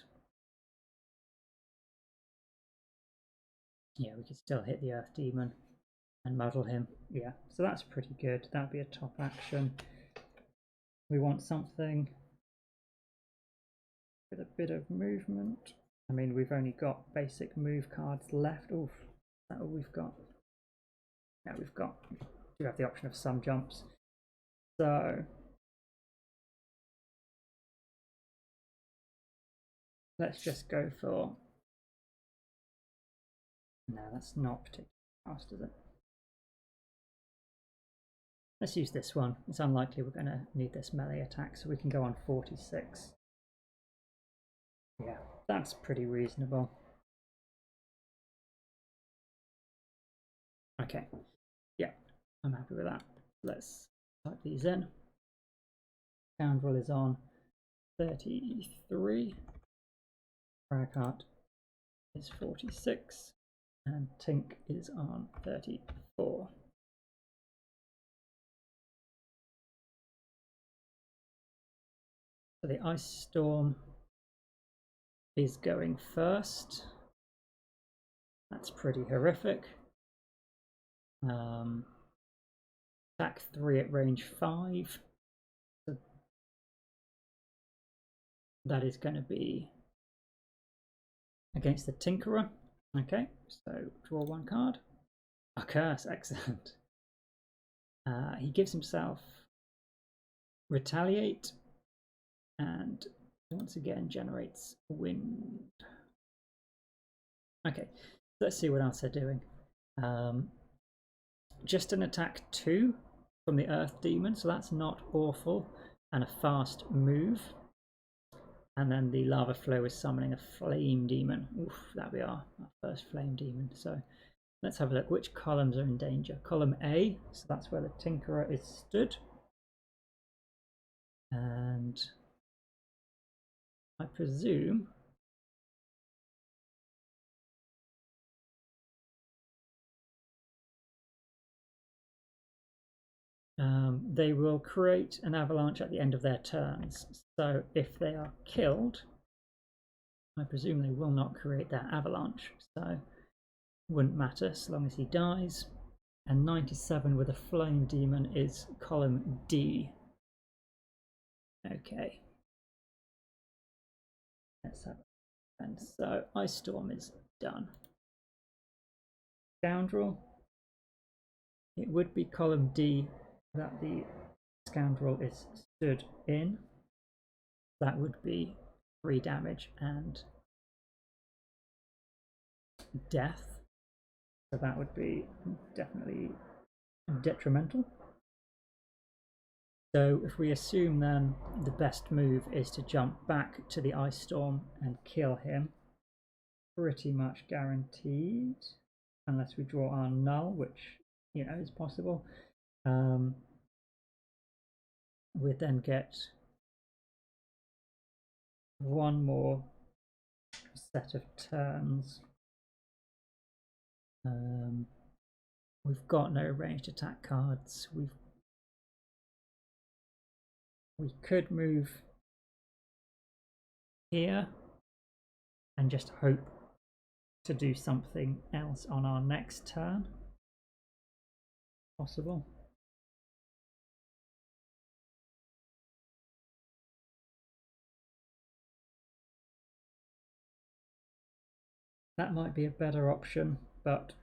Yeah, we could still hit the Earth Demon and muddle him. Yeah, so that's pretty good. That'd be a top action. We want something with a bit of movement. I mean, we've only got basic move cards left. Oof, is that all we've got? No, we do have the option of some jumps. So let's just go for. No, that's not particularly fast, is it? Let's use this one. It's unlikely we're going to need this melee attack, so we can go on 46. Yeah, that's pretty reasonable. Okay, yeah, I'm happy with that. Let's type these in. Scoundrel is on 33. Crag is 46. And Tink is on 34. So the Ice Storm is going first. That's pretty horrific. Attack 3 at range 5. So that is going to be against the Tinkerer. Okay, so draw 1 card. A curse, excellent. He gives himself Retaliate and once again generates wind. Okay, let's see what else they're doing. Just an attack 2 from the Earth Demon, so that's not awful, and a fast move. And then the Lava Flow is summoning a Flame Demon. Oof, that'll be our first Flame Demon. So let's have a look. Which columns are in danger? Column A, so that's where the Tinkerer is stood. And I presume they will create an avalanche at the end of their turns. So if they are killed, I presume they will not create that avalanche. So wouldn't matter so long as he dies. And 97 with a Flame Demon is column D. Okay. Let's have a and so Ice Storm is done. Scoundrel. It would be column D that the Scoundrel is stood in. That would be 3 damage and death. So that would be definitely detrimental. So if we assume then the best move is to jump back to the Ice Storm and kill him, pretty much guaranteed, unless we draw our null, which is possible. We'd then get 1 more set of turns. We've got no ranged attack cards. We could move here and just hope to do something else on our next turn. Possible. That might be a better option, but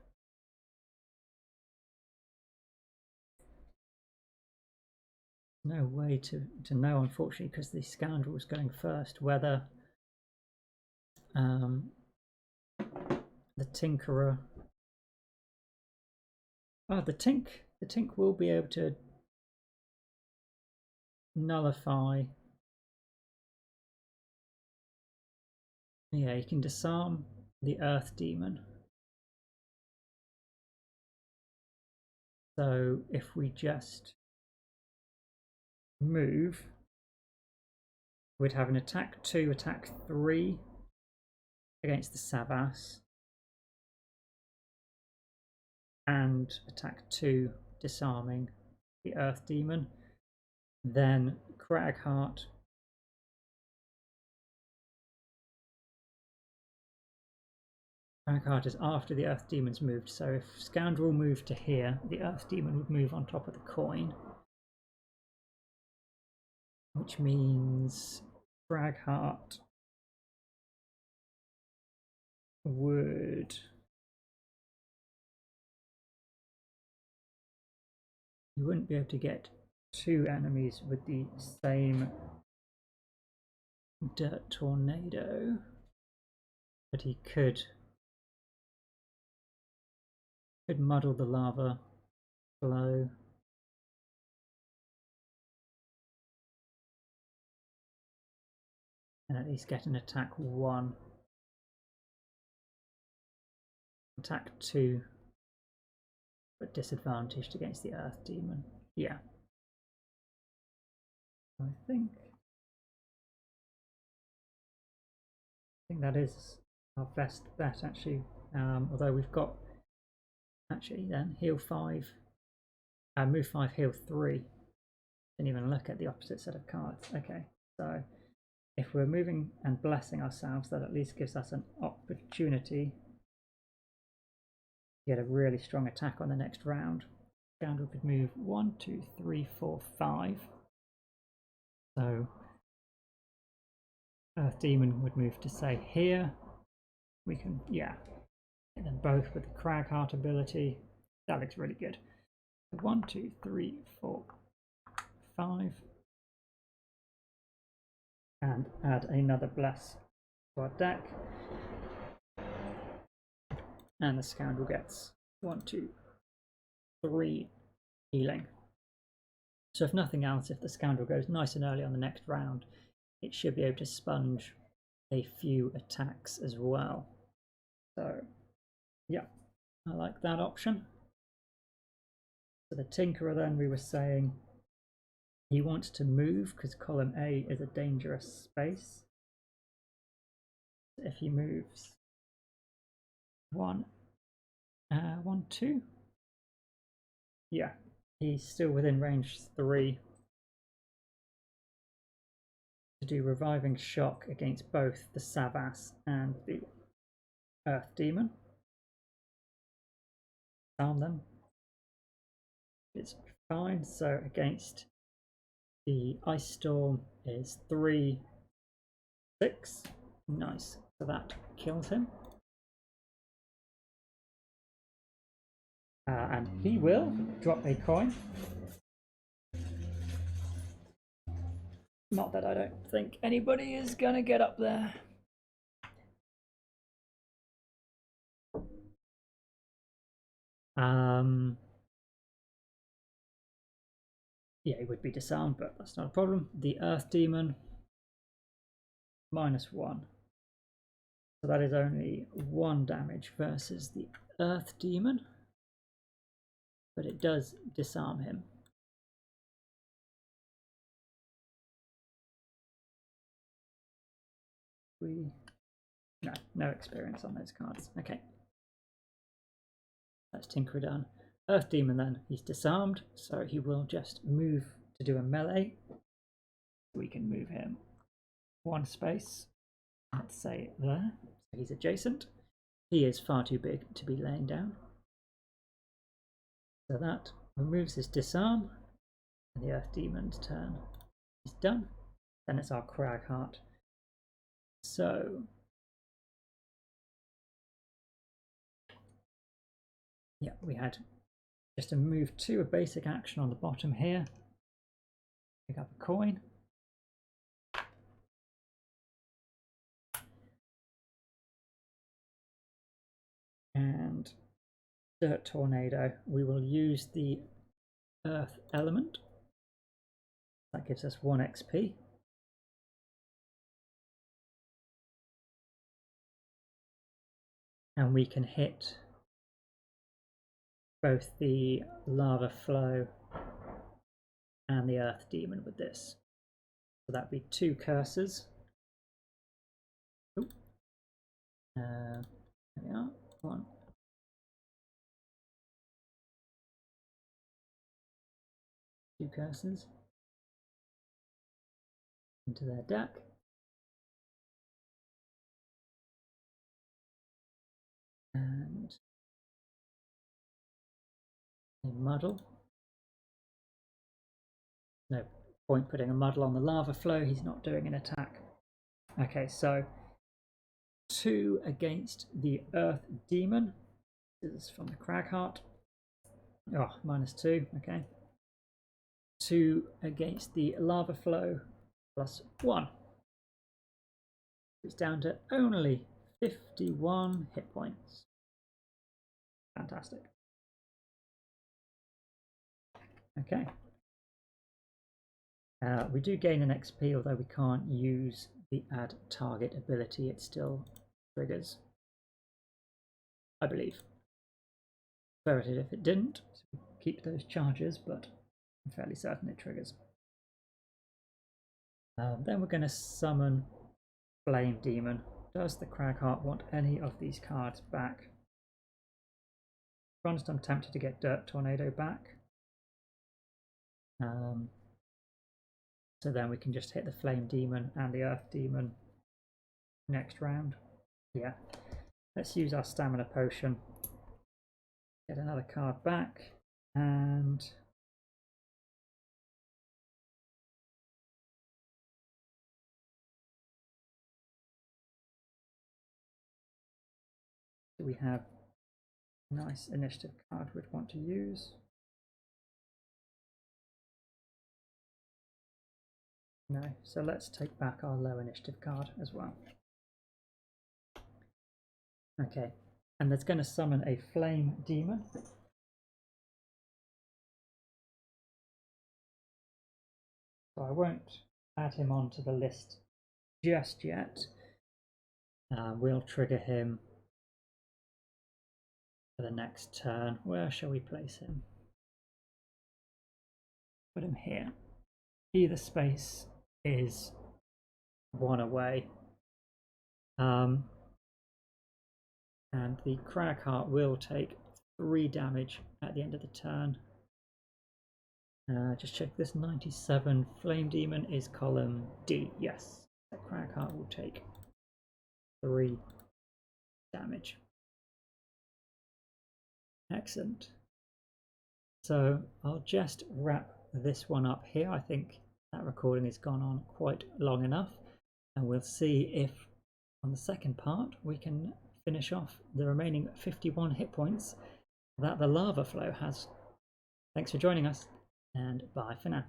no way to know, unfortunately, because the Scoundrel is going first, whether The Tinkerer. Oh, the Tink will be able to nullify. Yeah, you can disarm the Earth Demon. So if we just move, we'd have an attack 2, attack 3 against the Savas, and attack 2 disarming the Earth Demon. Then Crag Heart is after the Earth Demon's moved, so if Scoundrel moved to here, the Earth Demon would move on top of the coin, which means Crag Heart would you wouldn't be able to get 2 enemies with the same Dirt Tornado, but he could muddle the lava flow. And at least get an attack 1. Attack 2, but disadvantaged against the Earth Demon. Yeah. I think that is our best bet, actually. Although we've got actually then heal 5, move 5, heal 3. Didn't even look at the opposite set of cards. Okay, so if we're moving and blessing ourselves, that at least gives us an opportunity to get a really strong attack on the next round. Scoundrel could move 1, 2, 3, 4, 5. So Earth Demon would move to say here. We can, yeah, and then both with the Crag Heart ability. That looks really good. 1, 2, 3, 4, 5. And add another bless to our deck. And the Scoundrel gets 1, 2, 3 healing. So if nothing else, if the Scoundrel goes nice and early on the next round, it should be able to sponge a few attacks as well. So yeah, I like that option. So the Tinkerer then, we were saying he wants to move because column A is a dangerous space. If he moves 1, 2, yeah, he's still within range 3 to do Reviving Shock against both the Savas and the Earth Demon. Arm them. It's fine. So against the Ice Storm is 3, 6. Nice. So that kills him. And he will drop a coin. Not that I don't think anybody is gonna get up there. Yeah, he would be disarmed, but that's not a problem. The Earth Demon, -1. So that is only 1 damage versus the Earth Demon. But it does disarm him. No experience on those cards. Okay. That's Tinkerer done. Earth Demon then, he's disarmed, so he will just move to do a melee. We can move him 1 space. Let's say there. So he's adjacent. He is far too big to be laying down. So that removes his disarm. And the Earth Demon's turn is done. Then it's our Crag Heart. So yeah, we had just a move 2, a basic action on the bottom here. Pick up a coin. Dirt Tornado, we will use the Earth element. That gives us 1 XP. And we can hit both the lava flow and the earth demon with this. So that'd be 2 curses. There we are. 1. 2 curses into their deck. And a muddle. No point putting a muddle on the lava flow, he's not doing an attack. Okay, so 2 against the earth demon. This is from the Crag heart. Oh, -2, okay. 2 against the lava flow, +1. It's down to only 51 hit points. Fantastic. Okay. We do gain an XP, although we can't use the add target ability. It still triggers, I believe. Prefer it if it didn't, so we keep those charges, but I'm fairly certain it triggers. Then we're going to summon Flame Demon. Does the Crag Heart want any of these cards back? To be honest, I'm tempted to get Dirt Tornado back. So then we can just hit the Flame Demon and the Earth Demon next round. Yeah. Let's use our Stamina Potion. Get another card back. And do we have a nice initiative card we'd want to use? No, so let's take back our low initiative card as well. Okay, and that's going to summon a Flame Demon. So I won't add him onto the list just yet. We'll trigger him for the next turn. Where shall we place him? Put him here. Either space is 1 away. And the Crag Heart will take 3 damage at the end of the turn. Just check this. 97 Flame Demon is column D. Yes, the Crag Heart will take 3 damage. Excellent. So I'll just wrap this one up here. I think that recording has gone on quite long enough, and we'll see if on the second part we can finish off the remaining 51 hit points that the lava flow has. Thanks for joining us, and bye for now.